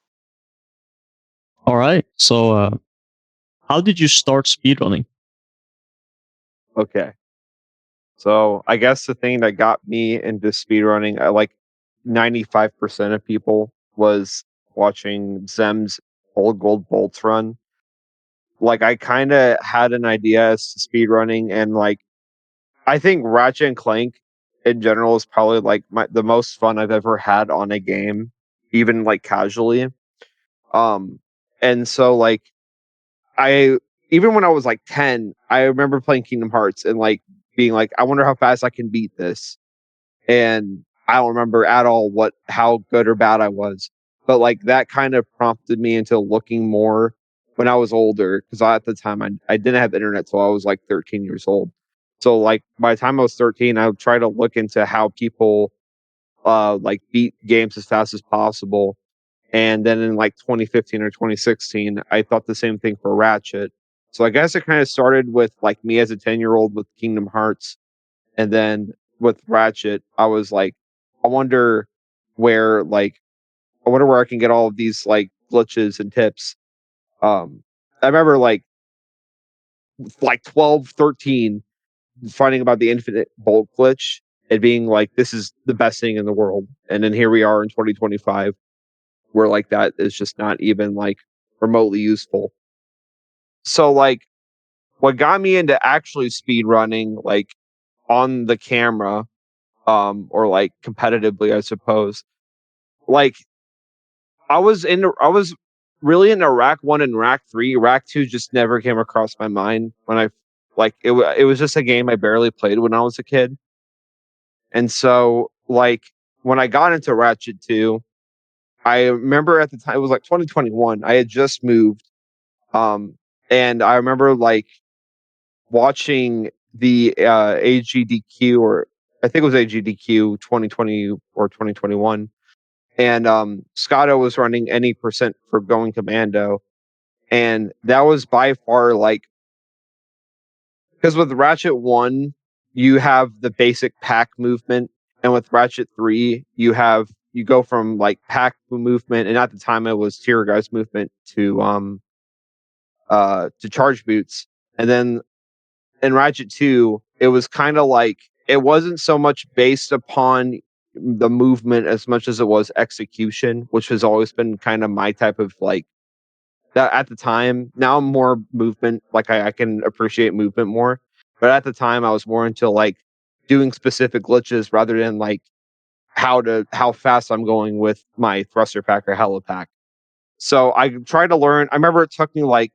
All right. So how did you start speedrunning? Okay. So I guess the thing that got me into speedrunning, I like 95% of people, was watching Zem's Old Gold Bolts run. Like I kind of had an idea as to speedrunning, and like I think Ratchet and Clank in general is probably like the most fun I've ever had on a game, even like casually. And so like even when I was like 10, I remember playing Kingdom Hearts and like being like, I wonder how fast I can beat this. And I don't remember at all how good or bad I was. But like that kind of prompted me into looking more when I was older, because at the time I didn't have internet till I was like 13 years old. So like by the time I was 13, I would try to look into how people like beat games as fast as possible. And then in like 2015 or 2016, I thought the same thing for Ratchet. So I guess it kind of started with like me as a 10-year-old with Kingdom Hearts. And then with Ratchet, I was like, I wonder where I can get all of these like glitches and tips. I remember like 12, 13, finding about the infinite bolt glitch and being like, this is the best thing in the world. And then here we are in 2025, where like that is just not even like remotely useful. So like what got me into actually speed running, like on the camera, or like competitively, I suppose, like I was really into RaC 1 and RaC 3. RaC 2 just never came across my mind when it was just a game I barely played when I was a kid. And so like when I got into Ratchet 2, I remember at the time it was like 2021. I had just moved, and I remember like watching the AGDQ, or I think it was AGDQ 2020 or 2021, and Scotto was running any percent for going commando, and that was by far like, because with Ratchet 1 you have the basic pack movement, and with Ratchet 3 you go from like pack movement, and at the time it was tier guys movement to charge boots, and then in Ratchet 2, it was kind of like, it wasn't so much based upon the movement as much as it was execution, which has always been kind of my type of like that at the time. Now I'm more movement, like I can appreciate movement more. But at the time I was more into like doing specific glitches rather than like how fast I'm going with my thruster pack or helipack. So I tried to learn. I remember it took me like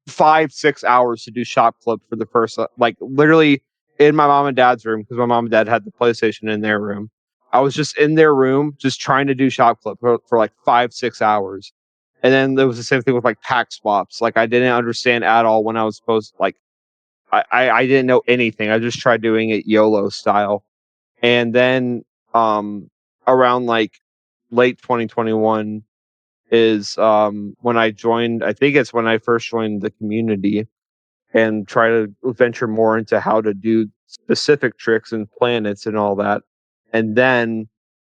5-6 hours to do shot clip for the first, like literally in my mom and dad's room, because my mom and dad had the PlayStation in their room. I was just in their room just trying to do shot clip for like 5-6 hours. And then there was the same thing with like pack swaps. Like I didn't understand at all when I was supposed, like I didn't know anything. I just tried doing it YOLO style. And then around like late 2021 is when I joined, I think it's when I first joined the community and try to venture more into how to do specific tricks and planets and all that. And then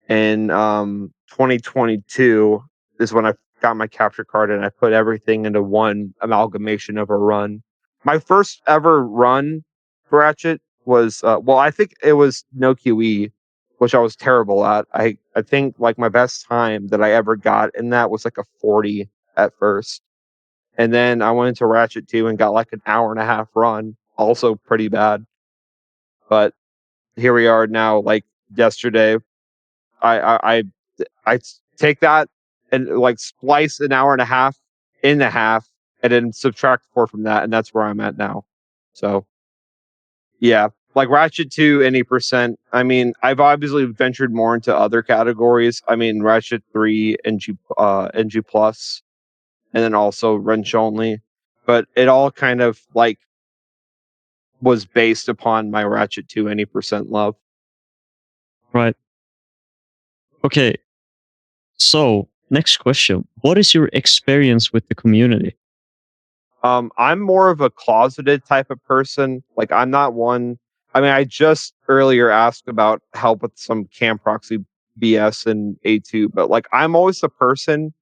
in 2022 is when I got my capture card and I put everything into one amalgamation of a run. My first ever run for Ratchet was, well, I think it was no QE, which I was terrible at. I think like my best time that I ever got in that was like a 40 at first. And then I went into Ratchet 2 and got like an hour and a half run, also pretty bad. But here we are now, like yesterday. I take that and like splice an hour and a half in the half and then subtract 4 from that, and that's where I'm at now. So yeah, like Ratchet 2, any percent. I mean, I've obviously ventured more into other categories. I mean, Ratchet 3, NG plus, and then also wrench only. But it all kind of like was based upon my Ratchet 2 any percent love. Right. Okay. So, next question. What is your experience with the community? I'm more of a closeted type of person. Like I'm not one. I mean, I just earlier asked about help with some cam proxy BS and A2, but like I'm always the person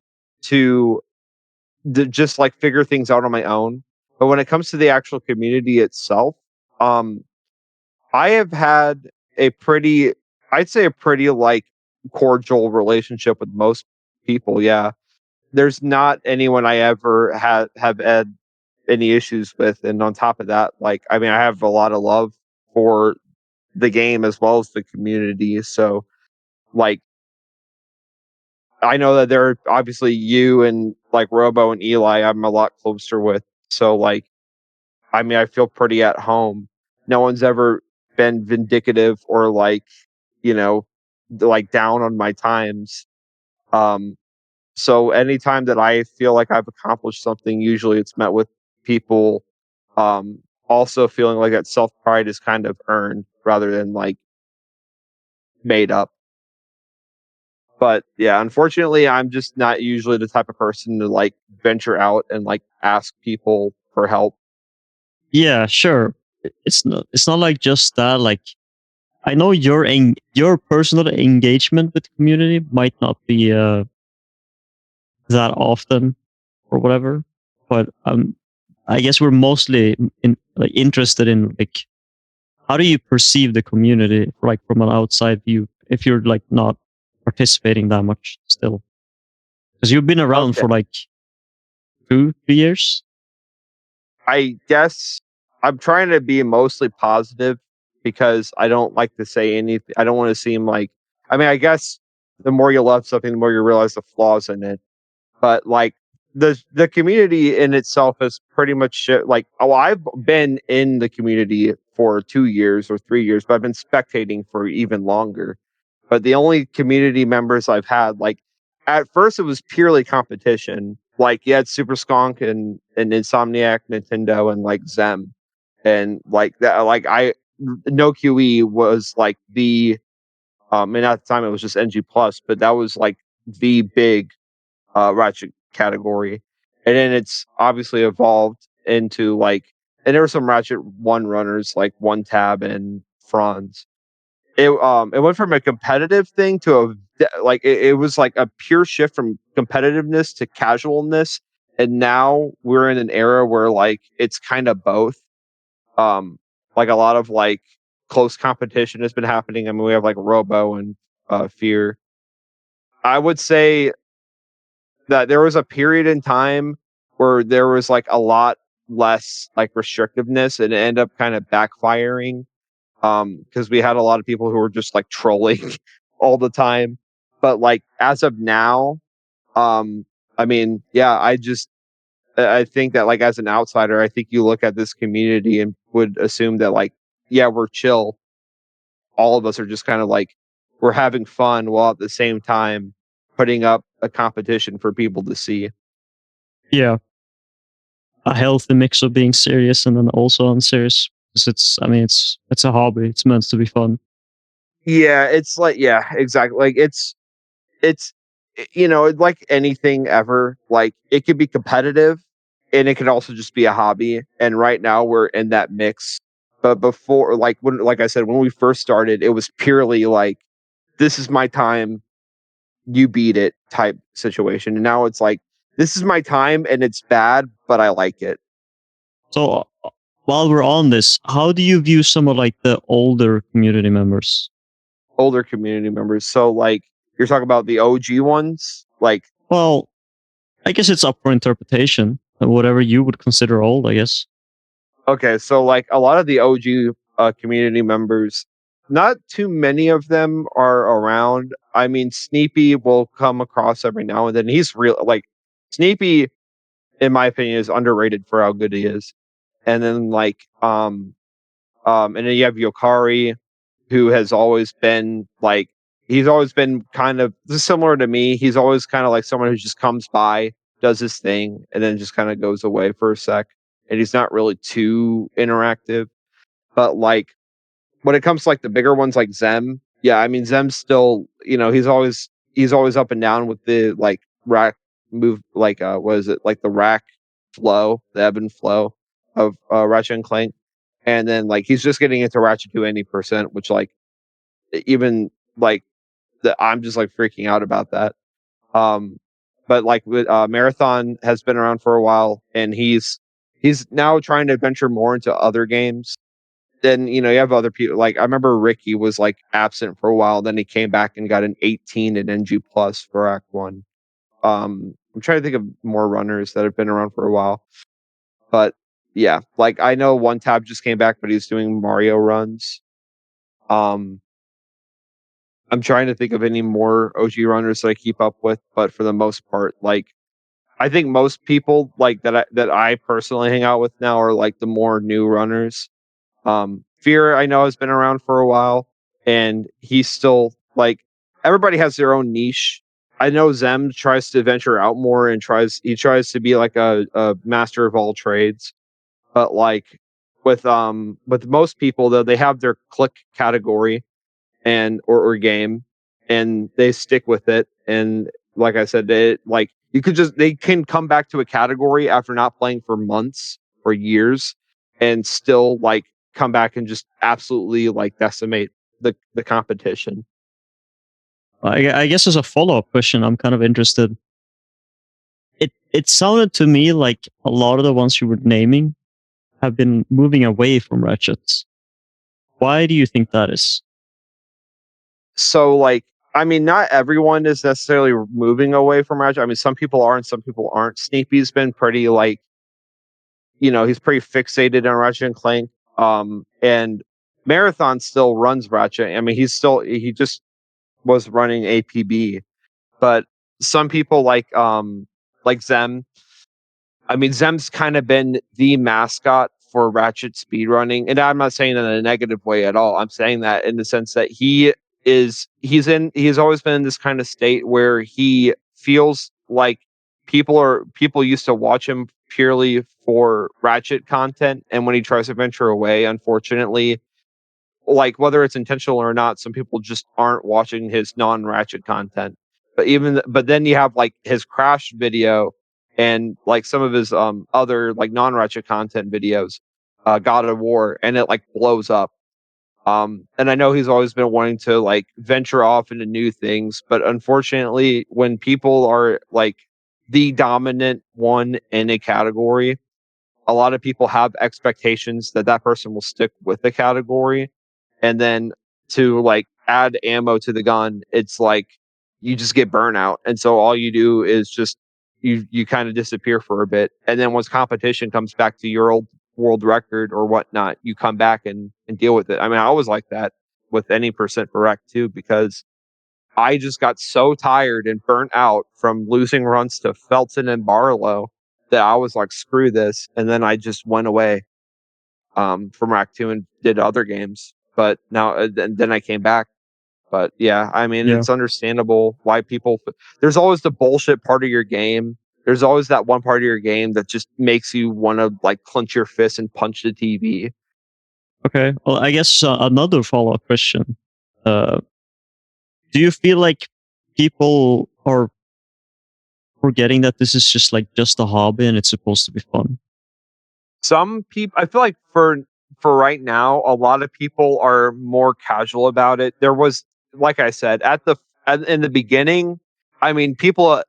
to just like figure things out on my own. But when it comes to the actual community itself, um, I have had a pretty, I'd say a pretty like cordial relationship with most people. Yeah, there's not anyone I ever have had any issues with, and on top of that, like I mean, I have a lot of love for the game as well as the community. So, like, I know that there are obviously you and like Robo and Eli, I'm a lot closer with. So, like, I mean, I feel pretty at home. No one's ever been vindicative or like, you know, like down on my times. Um, so anytime that I feel like I've accomplished something, usually it's met with people um, also feeling like that self pride is kind of earned rather than like made up. But yeah, unfortunately, I'm just not usually the type of person to like venture out and like ask people for help. Yeah, sure. It's not like just that. Like I know your personal engagement with the community might not be that often or whatever, but I guess we're mostly interested in like how do you perceive the community like from an outside view if you're like not participating that much still, because you've been around Okay. for like 2-3 years. I guess I'm trying to be mostly positive because I don't like to say anything. I don't want to seem like, I mean, I guess the more you love something, the more you realize the flaws in it. But like the community in itself is pretty much like, oh, I've been in the community for 2 years or 3 years, but I've been spectating for even longer. But the only community members I've had, like at first it was purely competition. Like you had Super Skunk and Insomniac, Nintendo, and like Zem, and like that. Like No QE was like the and at the time it was just NG plus, but that was like the big Ratchet category, and then it's obviously evolved into like, and there were some Ratchet 1 runners like One Tab and Franz. It went from a competitive thing to it was like a pure shift from competitiveness to casualness, and now we're in an era where like it's kind of both. Like a lot of like close competition has been happening. I mean, we have like Robo and Fear. I would say that there was a period in time where there was like a lot less like restrictiveness, and it ended up kind of backfiring because we had a lot of people who were just like trolling all the time. But like as of now, I mean, yeah, I think that like as an outsider, I think you look at this community and would assume that like, yeah, we're chill. All of us are just kind of like we're having fun while at the same time putting up a competition for people to see. Yeah, a healthy mix of being serious and then also unserious. Because it's a hobby. It's meant to be fun. Yeah, it's like yeah, exactly. Like it's like anything ever, like it could be competitive and it could also just be a hobby. And right now we're in that mix. But before, like I said, when we first started, it was purely like this is my time, you beat it type situation. And now it's like this is my time and it's bad, but I like it. So while we're on this, how do you view some of like the older community members? Older community members. So like you're talking about the OG ones, like Well, I guess it's up for interpretation. Whatever you would consider old, I guess. okay, so like a lot of the OG community members, not too many of them are around. I mean, Sneepy will come across every now and then. He's real, like Sneepy, in my opinion, is underrated for how good he is. And then and then you have Yokari, who has always been like he's always been kind of similar to me. He's always kind of like someone who just comes by, does his thing, and then just kind of goes away for a sec. And he's not really too interactive. But like when it comes to like the bigger ones like Zem, yeah, I mean Zem's still, he's always up and down with the like rack move, like what is it, like the rack flow, the ebb and flow of Ratchet and Clank. And then like he's just getting into Ratchet to any percent, which like even like I'm just like freaking out about that. Um, but like with Marathon has been around for a while, and he's now trying to venture more into other games. Then you have other people. Like I remember Ricky was like absent for a while, then he came back and got an 18 in NG plus for Act One. I'm trying to think of more runners that have been around for a while, but yeah, like I know One Tab just came back, but he's doing Mario runs. Um, I'm trying to think of any more OG runners that I keep up with, but for the most part, like I think most people like that I personally hang out with now are like the more new runners. Fear I know has been around for a while, and he's still like everybody has their own niche. I know Zem tries to venture out more and tries to be like a master of all trades, but like with most people though, they have their click category and or game, and they stick with it. And like I said, they can come back to a category after not playing for months or years and still like come back and just absolutely like decimate the competition. I guess as a follow-up question, I'm kind of interested. It sounded to me like a lot of the ones you were naming have been moving away from Ratchets. Why do you think that is? So like I mean, not everyone is necessarily moving away from Ratchet. I mean, some people are and some people aren't. Sneepy's been pretty like, he's pretty fixated on Ratchet and Clank. And Marathon still runs Ratchet. I mean, he just was running APB, but some people like Zem. I mean, Zem's kind of been the mascot for Ratchet speedrunning, and I'm not saying that in a negative way at all. I'm saying that in the sense that he's always been in this kind of state where he feels like people used to watch him purely for Ratchet content, and when he tries to venture away, unfortunately, like whether it's intentional or not, some people just aren't watching his non-Ratchet content. But then you have like his Crash video and like some of his other like non-Ratchet content videos, God of War, and it like blows up. And I know he's always been wanting to like venture off into new things, but unfortunately, when people are like the dominant one in a category, a lot of people have expectations that that person will stick with the category. And then to like add ammo to the gun, it's like you just get burnout. And so all you do is just you kind of disappear for a bit. And then once competition comes back to your old world record or whatnot, you come back and deal with it. I mean, I always like that with any percent for RaC too, because I just got so tired and burnt out from losing runs to Felton and Barlow that I was like, screw this. And then I just went away from RaC 2 and did other games. But now, then I came back. But yeah, I mean, Yeah. it's understandable why people. There's always the bullshit part of your game. There's always that one part of your game that just makes you want to like clench your fist and punch the TV. Okay. Well, I guess another follow-up question. Do you feel like people are forgetting that this is just a hobby and it's supposed to be fun? Some people, I feel like for right now, a lot of people are more casual about it. There was, like I said, in the beginning, I mean, people,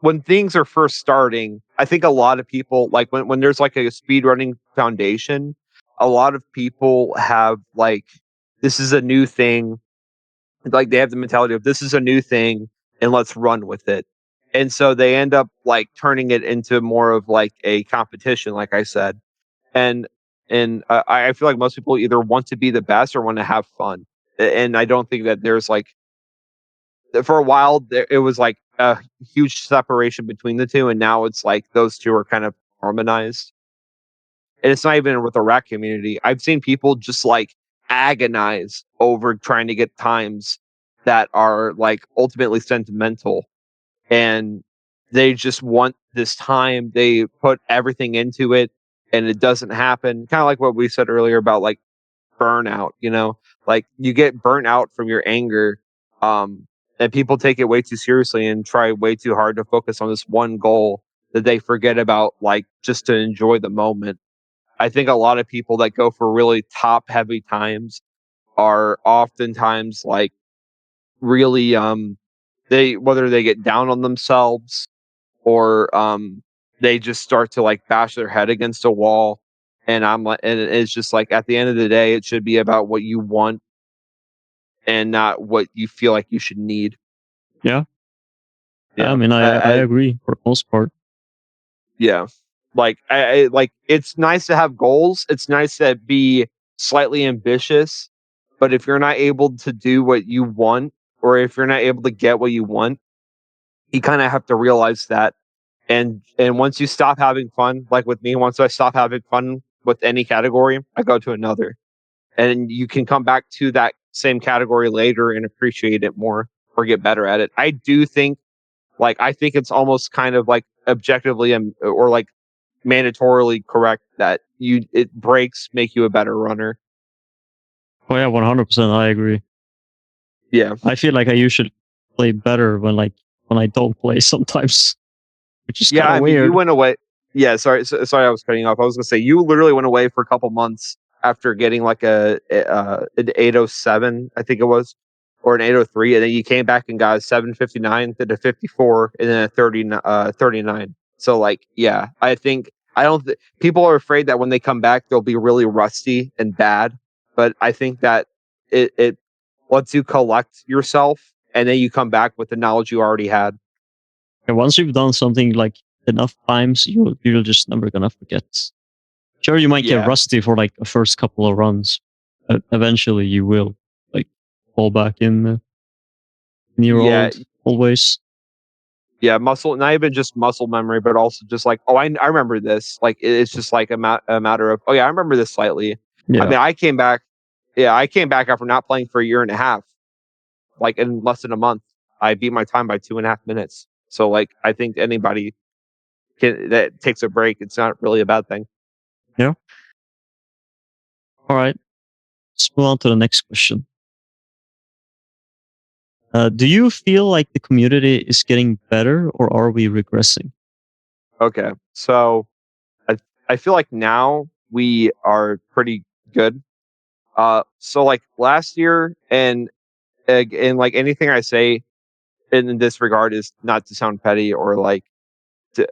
when things are first starting, I think a lot of people like when there's like a speedrunning foundation, a lot of people have like, this is a new thing. Like they have the mentality of this is a new thing and let's run with it. And so they end up like turning it into more of like a competition, like I said. And I feel like most people either want to be the best or want to have fun. And I don't think that there's like, for a while it was like a huge separation between the two, and now it's like those two are kind of harmonized. And it's not even with the RaC community. I've seen people just like agonize over trying to get times that are like ultimately sentimental, and they just want this time. They put everything into it and it doesn't happen. Kind of like what we said earlier about like burnout, like you get burnt out from your anger. And people take it way too seriously and try way too hard to focus on this one goal that they forget about, like just to enjoy the moment. I think a lot of people that go for really top heavy times are oftentimes like really, whether they get down on themselves or they just start to like bash their head against a wall. And I'm like, and it's just like at the end of the day, it should be about what you want and not what you feel like you should need. Yeah. Yeah. I mean, I agree for the most part. Yeah. Like I like it's nice to have goals. It's nice to be slightly ambitious, but if you're not able to do what you want, or if you're not able to get what you want, you kind of have to realize that. And once you stop having fun, like with me, once I stop having fun with any category, I go to another. And you can come back to that same category later and appreciate it more or get better at it. I do think, I think it's almost kind of like objectively or like mandatorily correct that breaks make you a better runner. Oh yeah, 100%. I agree. Yeah. I feel like I usually play better when I don't play sometimes, which is kind of weird. You went away. Yeah, sorry, I was cutting off. I was gonna say you literally went away for a couple months after getting like an 807, I think it was, or an 803, and then you came back and got a 759, then a 54, and then a 39. So like, yeah, I don't. People are afraid that when they come back they'll be really rusty and bad, but I think that it lets you collect yourself, and then you come back with the knowledge you already had. And once you've done something like enough times, you're just never gonna forget. Sure, you might get rusty for like the first couple of runs. Eventually, you will like fall back in your old ways. Yeah, muscle, not even just muscle memory, but also just like, oh, I remember this. Like it's just like a matter of, oh yeah, I remember this slightly. Yeah. I mean, I came back after not playing for a year and a half. Like in less than a month, I beat my time by 2.5 minutes. So like I think anybody that takes a break, it's not really a bad thing. Yeah. All right. Let's move on to the next question. Do you feel like the community is getting better, or are we regressing? Okay, so I feel like now we are pretty good. So like last year, and like anything I say in this regard is not to sound petty or like,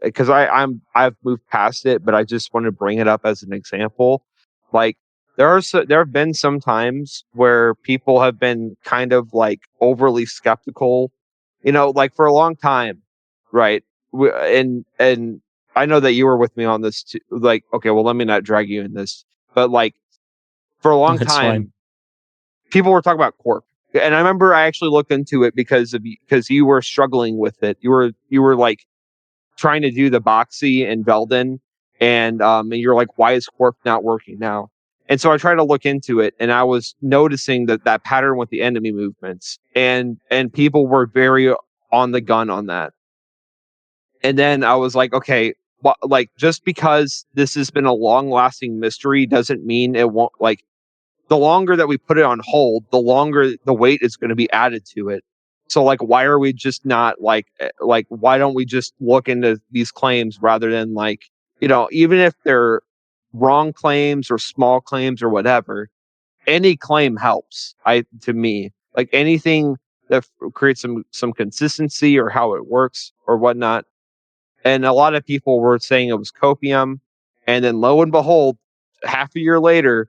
because I've moved past it, but I just want to bring it up as an example. Like there have been some times where people have been kind of like overly skeptical, like for a long time, right? And I know that you were with me on this too. Like, okay, well, let me not drag you in this, but like for a long That's fine. time, people were talking about Corp. And I remember I actually looked into it because you were struggling with it. You were like trying to do the Boxy and Veldon, and you're like, why is Corp not working now? And so I tried to look into it, and I was noticing that pattern with the enemy movements, and people were very on the gun on that. And then I was like, okay, like just because this has been a long lasting mystery doesn't mean it won't, like, the longer that we put it on hold, the longer the weight is going to be added to it. So like, why are we just not like, why don't we just look into these claims rather than like, even if they're wrong claims or small claims or whatever, any claim helps. To me, like anything that creates some consistency or how it works or whatnot. And a lot of people were saying it was copium, and then lo and behold, half a year later,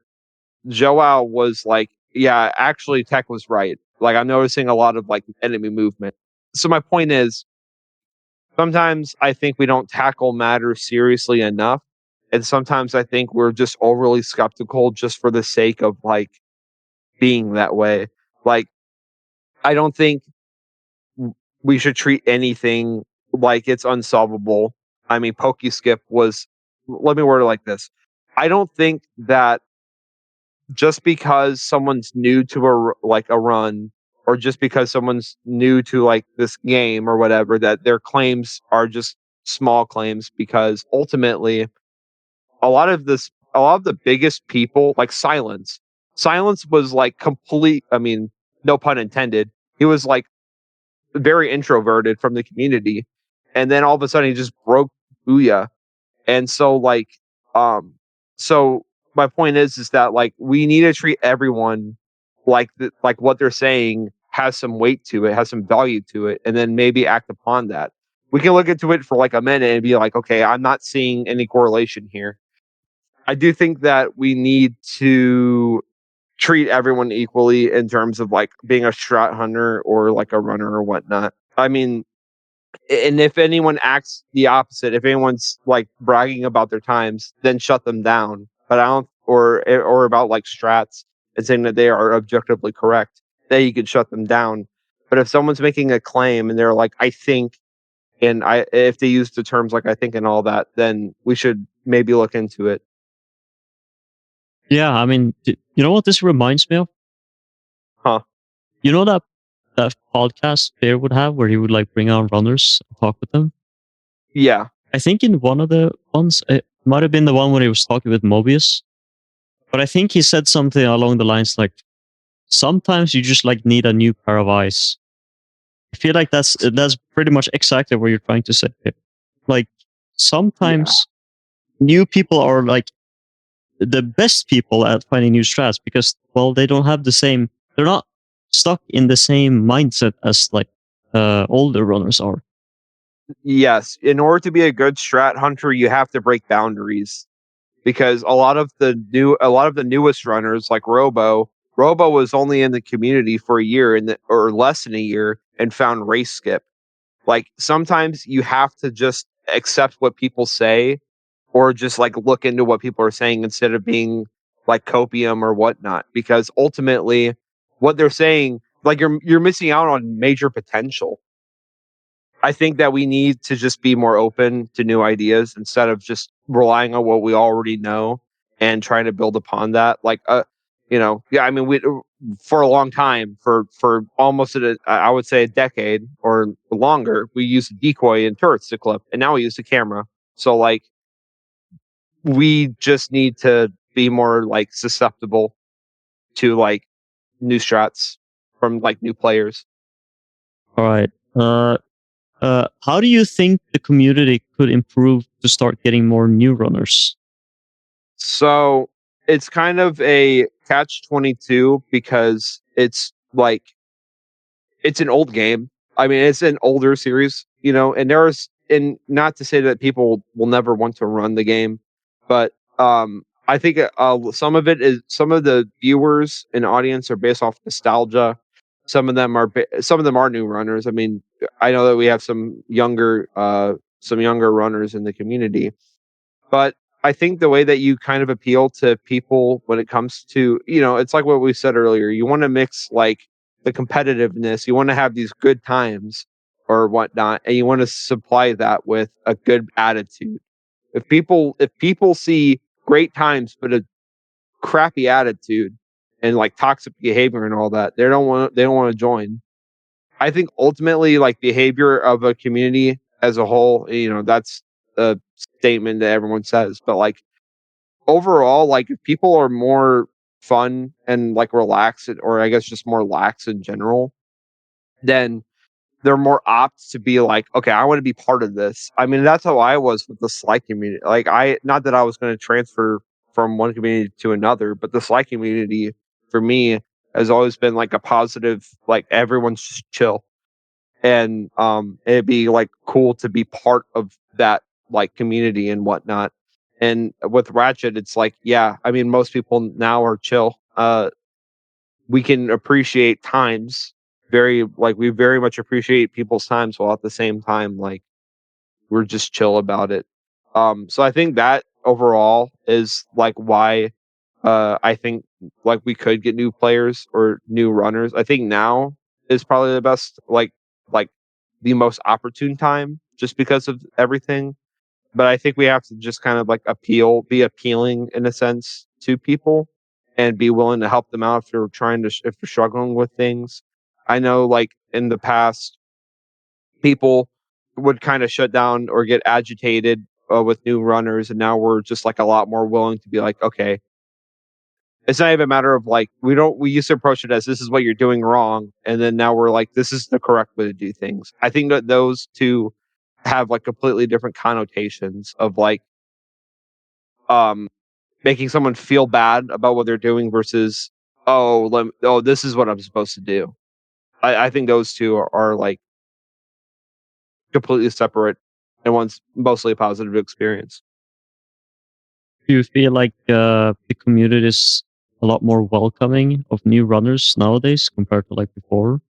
Joao was like, yeah, actually Tech was right. Like I'm noticing a lot of like enemy movement. So my point is, sometimes I think we don't tackle matters seriously enough. And sometimes I think we're just overly skeptical just for the sake of like being that way. Like, I don't think we should treat anything like it's unsolvable. I mean, Pokeskip was, let me word it like this. I don't think that just because someone's new to a run, or just because someone's new to like this game or whatever, that their claims are just small claims, because ultimately a lot of the biggest people, like Silence was like complete, I mean, no pun intended, he was like very introverted from the community, and then all of a sudden he just broke Booyah. And so like, um so my point is that like we need to treat everyone like like what they're saying has some weight to it, has some value to it, and then maybe act upon that. We can look into it for like a minute and be like, okay, I'm not seeing any correlation here. I do think that we need to treat everyone equally in terms of like being a strat hunter or like a runner or whatnot. I mean, and if anyone acts the opposite, if anyone's like bragging about their times, then shut them down. But I don't, or about like strats and saying that they are objectively correct, then you could shut them down. But if someone's making a claim and they're like, I think, and if they use the terms like I think and all that, then we should maybe look into it. Yeah, I mean, you know what this reminds me of? Huh? You know that podcast Bear would have where he would like bring on runners and talk with them? Yeah. I think in one of the ones, it might have been the one when he was talking with Mobius, but I think he said something along the lines like, sometimes you just like need a new pair of eyes. I feel like that's pretty much exactly what you're trying to say. Like sometimes new people are like the best people at finding new strats because, well, they don't have the same, they're not stuck in the same mindset as like older runners are. Yes. In order to be a good strat hunter, you have to break boundaries, because a lot of the newest runners like Robo was only in the community for a year or less than a year and found race skip. Like sometimes you have to just accept what people say, or just like look into what people are saying instead of being like copium or whatnot, because ultimately what they're saying, like you're missing out on major potential. I think that we need to just be more open to new ideas instead of just relying on what we already know and trying to build upon that. Like, yeah, I mean, for a long time, for almost I would say a decade or longer, we used a decoy and turrets to clip, and now we use a camera. So like we just need to be more like susceptible to like new strats from like new players. All right. How do you think the community could improve to start getting more new runners? So it's kind of a catch-22 because it's like it's an old game. I mean, it's an older series, and and not to say that people will never want to run the game, but I think some of the viewers and audience are based off nostalgia. Some of them are new runners. I mean, I know that we have some younger runners in the community, but I think the way that you kind of appeal to people when it comes to, it's like what we said earlier. You want to mix like the competitiveness. You want to have these good times or whatnot, and you want to supply that with a good attitude. If people see great times but a crappy attitude and like toxic behavior and all that, they don't want to join. I think ultimately, like, behavior of a community as a whole, that's a statement that everyone says, but like overall, like if people are more fun and like relaxed, or I guess just more lax in general, then they're more apt to be like, okay, I want to be part of this. I mean, that's how I was with the Sly community. Like, not that I was going to transfer from one community to another, but the Sly community for me has always been like a positive, like everyone's just chill. And it'd be like cool to be part of that like community and whatnot. And with Ratchet, it's like, yeah, I mean, most people now are chill. We can appreciate times we very much appreciate people's times, while at the same time, like, we're just chill about it. So I think that overall is like why I think like we could get new players or new runners. I think now is probably the best, like the most opportune time, just because of everything. But I think we have to just kind of like be appealing in a sense to people, and be willing to help them out if if they're struggling with things. I know, like in the past, people would kind of shut down or get agitated with new runners, and now we're just like a lot more willing to be like, okay, it's not even a matter of like we used to approach it as this is what you're doing wrong, and then now we're like this is the correct way to do things. I think that those two have like completely different connotations of like um making someone feel bad about what they're doing versus this is what I'm supposed to do. I think those two are like completely separate, and one's mostly a positive experience. Do you feel like the community is a lot more welcoming of new runners nowadays compared to like before?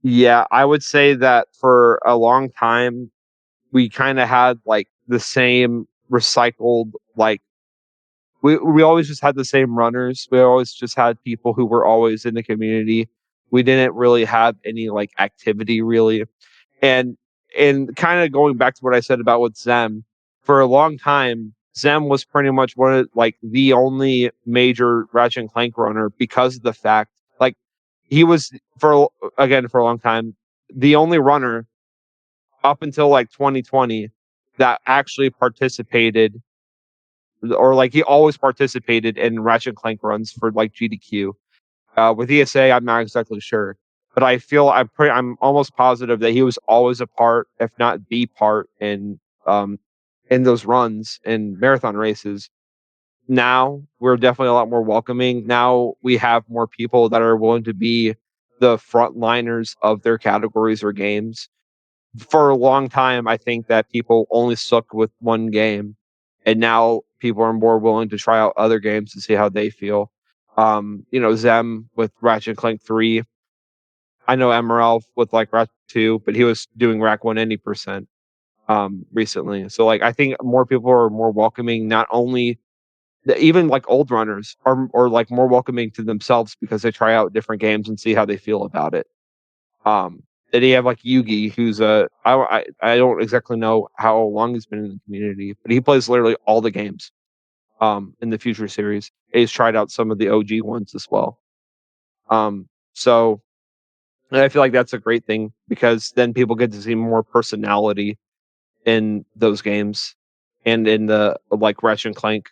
Yeah, I would say that for a long time we kind of had like the same recycled, like we always just had the same runners. We always just had people who were always in the community. We didn't really have any like activity really. And kind of going back to what I said about with Zem, for a long time, Zem was pretty much one of like the only major Ratchet and Clank runner, because of the fact like he was for a long time the only runner up until like 2020 that actually participated, or like he always participated in Ratchet and Clank runs for like GDQ. With ESA, I'm not exactly sure, but I feel I'm almost positive that he was always a part, if not the part, in those runs and marathon races. Now we're definitely a lot more welcoming. Now we have more people that are willing to be the frontliners of their categories or games. For a long time, I think that people only stuck with one game, and now people are more willing to try out other games to see how they feel. Zem with Ratchet Clank 3. I know Emerald with like Ratchet 2, but he was doing RaC 180% recently. So like I think more people are more welcoming, not only even like old runners are or like more welcoming to themselves because they try out different games and see how they feel about it. Um, then you have like Yugi, who's I don't exactly know how long he's been in the community, but he plays literally all the games in the Future series. He's tried out some of the OG ones as well. So and I feel like that's a great thing because then people get to see more personality in those games and in the like Ratchet and Clank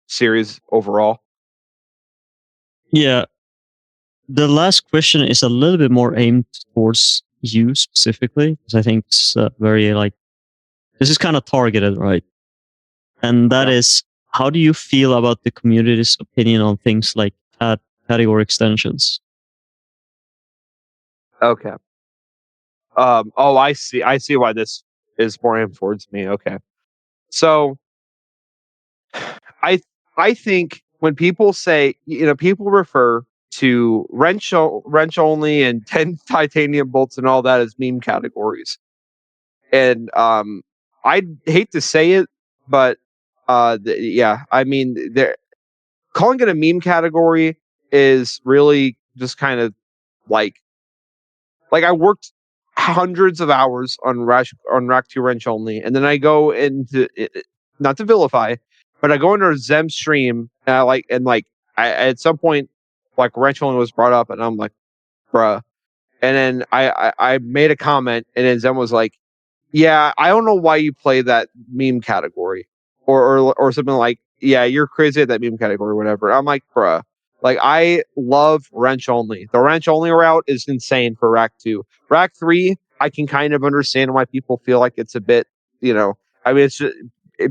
series overall. Yeah. The last question is a little bit more aimed towards you specifically, because I think it's very like this is kind of targeted, right? And that Okay. is, how do you feel about the community's opinion on things like category extensions? Okay. Oh, I see. I see why this is more aimed towards me. Okay. So I I think when people say, people refer to wrench only and 10 titanium bolts and all that as meme categories. And I hate to say it, but yeah, I mean, calling it a meme category is really just kind of like I worked hundreds of hours on Rack 2 Wrench only, and then I go into not to vilify, but I go into a Zem stream and I at some point like Wrench only was brought up, and I'm like, bruh. And then I made a comment, and then Zem was like, yeah, I don't know why you play that meme category, or something like, yeah, you're crazy at that meme category, or whatever. I'm like, bruh, like I love wrench only. The wrench only route is insane for Rack 2. Rack 3, I can kind of understand why people feel like it's a bit, I mean, it's just,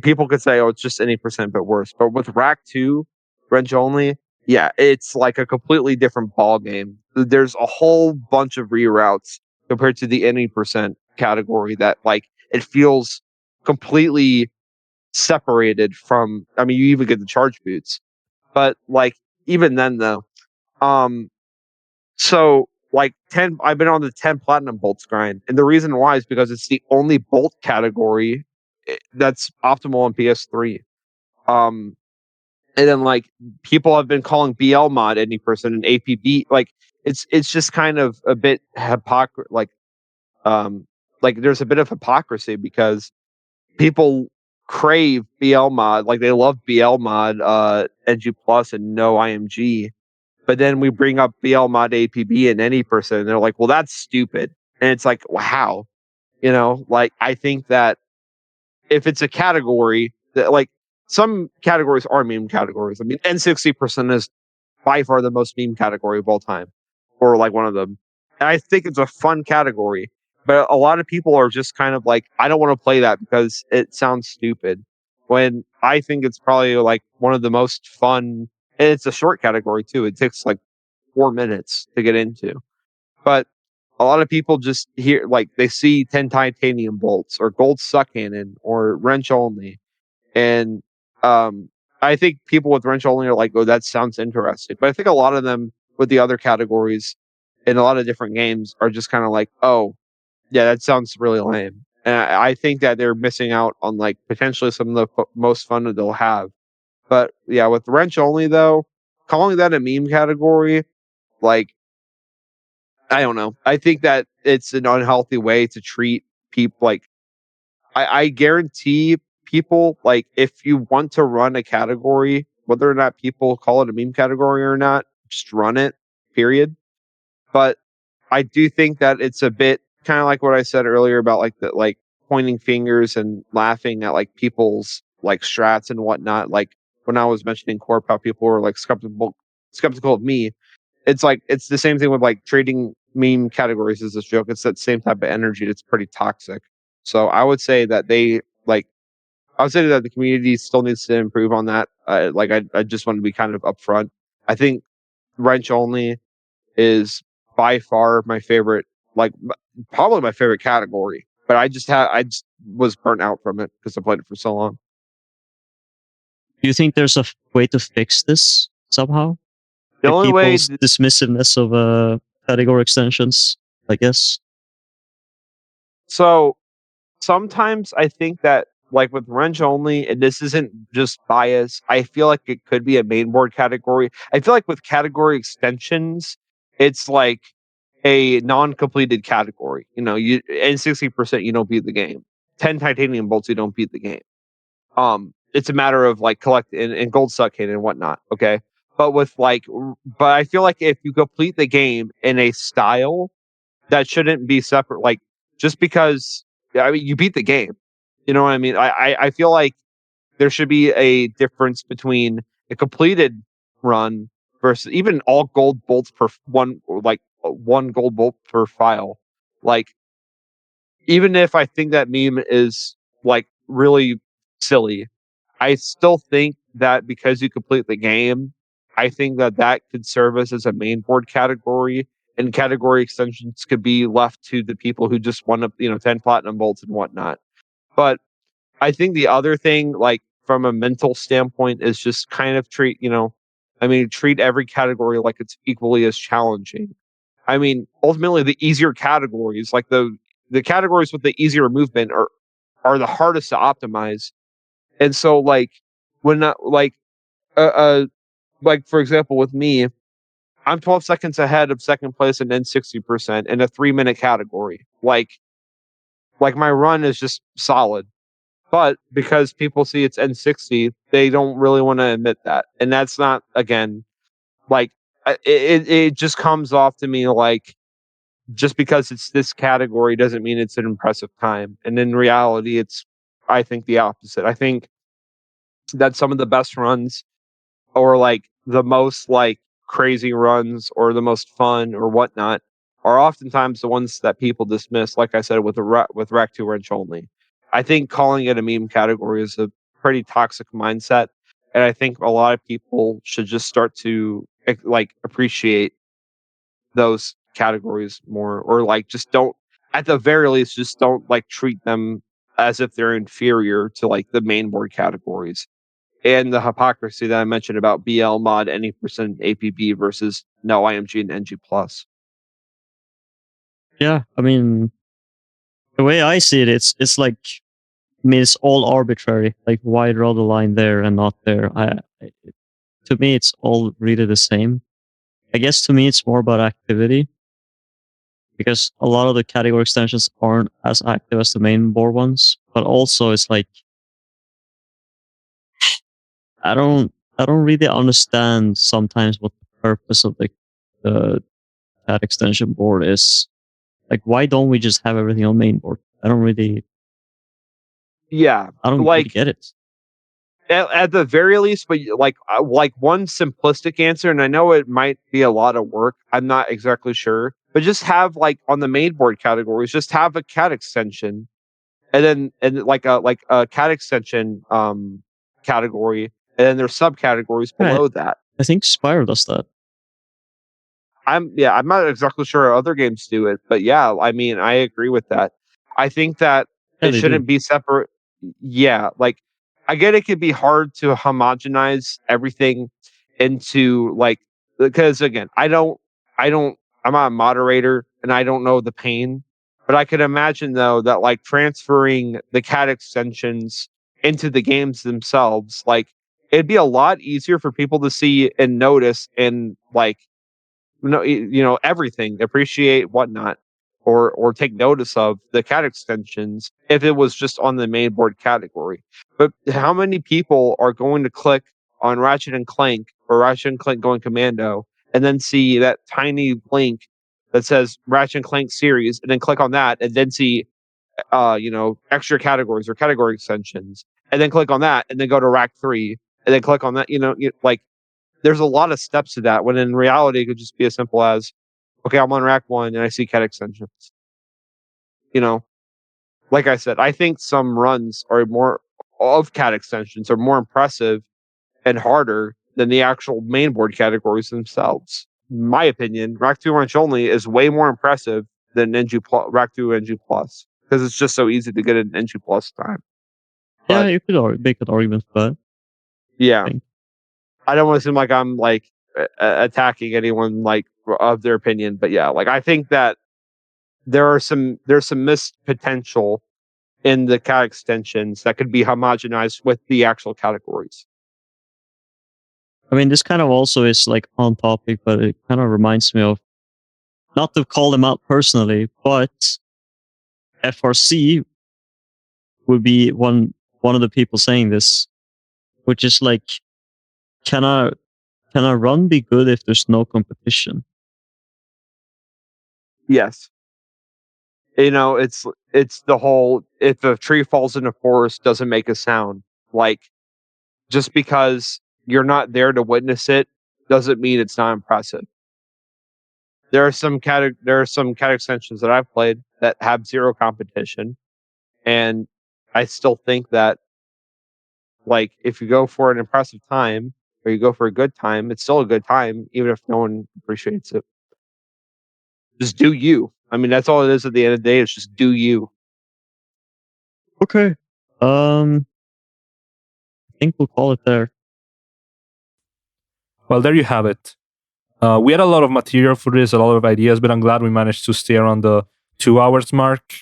people could say, oh, it's just any percent but worse. But with Rack 2, wrench only, yeah, it's like a completely different ball game. There's a whole bunch of reroutes compared to the any percent category that like it feels completely separated from. I mean, you even get the charge boots, but like even then though, um so like 10, I've been on the 10 platinum bolts grind, and the reason why is because it's the only bolt category that's optimal on PS3. um and then like people have been calling BL mod any person an APB. Like it's just kind of a bit hypocrisy. Like there's a bit of hypocrisy because people crave BL mod, like they love BL mod, NG plus and no IMG, but then we bring up BL mod APB and any person, and they're like, well, that's stupid. And it's like, wow, like I think that if it's a category that like some categories are meme categories. I mean, N60% is by far the most meme category of all time, or like one of them. And I think it's a fun category, but a lot of people are just kind of like, I don't want to play that because it sounds stupid. When I think it's probably like one of the most fun, and it's a short category too. It takes like 4 minutes to get into, but a lot of people just hear like they see 10 titanium bolts or gold suck cannon or wrench only, and I think people with wrench only are like, oh, that sounds interesting. But I think a lot of them with the other categories in a lot of different games are just kind of like, oh, yeah, that sounds really lame. And I think that they're missing out on like potentially some of the most fun that they'll have. But yeah, with wrench only though, calling that a meme category, like, I don't know. I think that it's an unhealthy way to treat people. Like, I guarantee people, like, if you want to run a category, whether or not people call it a meme category or not, just run it, period. But I do think that it's a bit kind of like what I said earlier about like the like pointing fingers and laughing at like people's like strats and whatnot. Like when I was mentioning Corp, how people were like skeptical of me. It's like it's the same thing with like trading meme categories as a joke. It's that same type of energy that's pretty toxic. So I would say that I would say that the community still needs to improve on that. I just want to be kind of upfront. I think wrench only is by far my favorite, like probably my favorite category. But I just was burnt out from it because I played it for so long. Do you think there's a way to fix this somehow? The only way, People's dismissiveness of category extensions, I guess. so sometimes I think that like with wrench only, and this isn't just bias, I feel like it could be a mainboard category. I feel like with category extensions, it's like a non-completed category. You and 60% you don't beat the game. 10 titanium bolts you don't beat the game. It's a matter of like collect and gold suck and whatnot. Okay. but but I feel like if you complete the game in a style, that shouldn't be separate. Like, just because, I mean, you beat the game, you know what I mean? I feel like there should be a difference between a completed run versus even all gold bolts per one, like one gold bolt per file. Like, even if I think that meme is like really silly, I still think that because you complete the game, I think that that could serve us as a main board category, and category extensions could be left to the people who just want to, 10 platinum bolts and whatnot. But I think the other thing, like from a mental standpoint, is just kind of treat every category like it's equally as challenging. I mean, ultimately, the easier categories, like the categories with the easier movement, are the hardest to optimize. And so, like, when not like for example, with me, I'm 12 seconds ahead of second place and then 60% in a 3 minute category. Like my run is just solid. But because people see it's N60, they don't really want to admit that. And that's not, again, like, it just comes off to me like, just because it's this category doesn't mean it's an impressive time. And in reality, I think, the opposite. I think that some of the best runs, or like the most like crazy runs, or the most fun or whatnot, are oftentimes the ones that people dismiss. Like I said, with RaC 2 wrench only, I think calling it a meme category is a pretty toxic mindset, and I think a lot of people should just start to like appreciate those categories more, or like just don't, at the very least, just don't like treat them as if they're inferior to like the main board categories. And the hypocrisy that I mentioned about BL mod any percent APB versus no IMG and NG plus. Yeah, I mean, the way I see it, it's like, I mean, it's all arbitrary. Like, why draw the line there and not there? To me, it's all really the same. I guess to me, it's more about activity, because a lot of the category extensions aren't as active as the main board ones. But also, it's like, I don't really understand sometimes what the purpose of the cat extension board is. Like, why don't we just have everything on main board? Yeah, I don't really like get it. at the very least, but like one simplistic answer, and I know it might be a lot of work. I'm not exactly sure, but just have, like, on the main board categories, just have a cat extension, and like a cat extension category, and then there's subcategories Right. below that. I think Spyro does that. I'm not exactly sure how other games do it, but yeah, I mean, I agree with that. I think that Yeah, it they shouldn't do. be separate. Yeah, like, I get it could be hard to homogenize everything into, like, because again, I'm not a moderator and I don't know the pain, but I could imagine though that, like, transferring the cat extensions into the games themselves, like, it'd be a lot easier for people to see and notice, and like, everything, appreciate, whatnot, or take notice of the cat extensions if it was just on the main board category. But how many people are going to click on Ratchet and Clank, or Ratchet and Clank Going Commando, and then see that tiny link that says Ratchet and Clank series, and then click on that, and then see extra categories or category extensions, and then click on that, and then go to RaC 3, and then click on that, like, there's a lot of steps to that, when in reality it could just be as simple as, okay, I'm on RaC 1 and I see cat extensions. You know, like I said, I think some runs are more of cat extensions are more impressive and harder than the actual main board categories themselves. In my opinion, RaC 2 Wrench Only is way more impressive than RaC 2 NG Plus, because it's just so easy to get an NG Plus time. Yeah, But you could make an argument for that. yeah, I think. I don't want to seem like I'm like attacking anyone like of their opinion, but yeah, like, I think that there's some missed potential in the cat extensions that could be homogenized with the actual categories. I mean, this kind of also is like on topic, but it kind of reminds me of, not to call them out personally, but FRC would be one of the people saying this, which is like, kind of can a run be good if there's no competition? Yes. It's the whole, if a tree falls in a forest, doesn't make a sound. Like, just because you're not there to witness it doesn't mean it's not impressive. There are some cat extensions that I've played that have zero competition, and I still think that, like, if you go for an impressive time or you go for a good time, it's still a good time, even if no one appreciates it. Just do you. I mean, that's all it is at the end of the day. It's just do you. Okay. I think we'll call it there. Well, there you have it. We had a lot of material for this, a lot of ideas, but I'm glad we managed to stay around the 2 hours mark.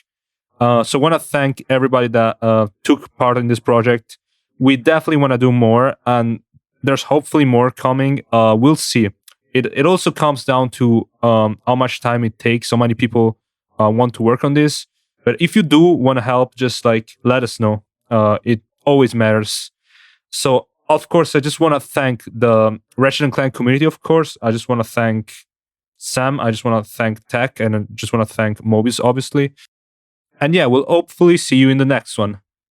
So I want to thank everybody that took part in this project. We definitely want to do more, and there's hopefully more coming. We'll see. It also comes down to how much time it takes, how many people want to work on this. But if you do want to help, just like let us know. It always matters. So of course, I just want to thank the Ratchet Clank community. Of course, I just want to thank Sam. I just want to thank Tech, and I just want to thank Mobius, obviously. And yeah, we'll hopefully see you in the next one.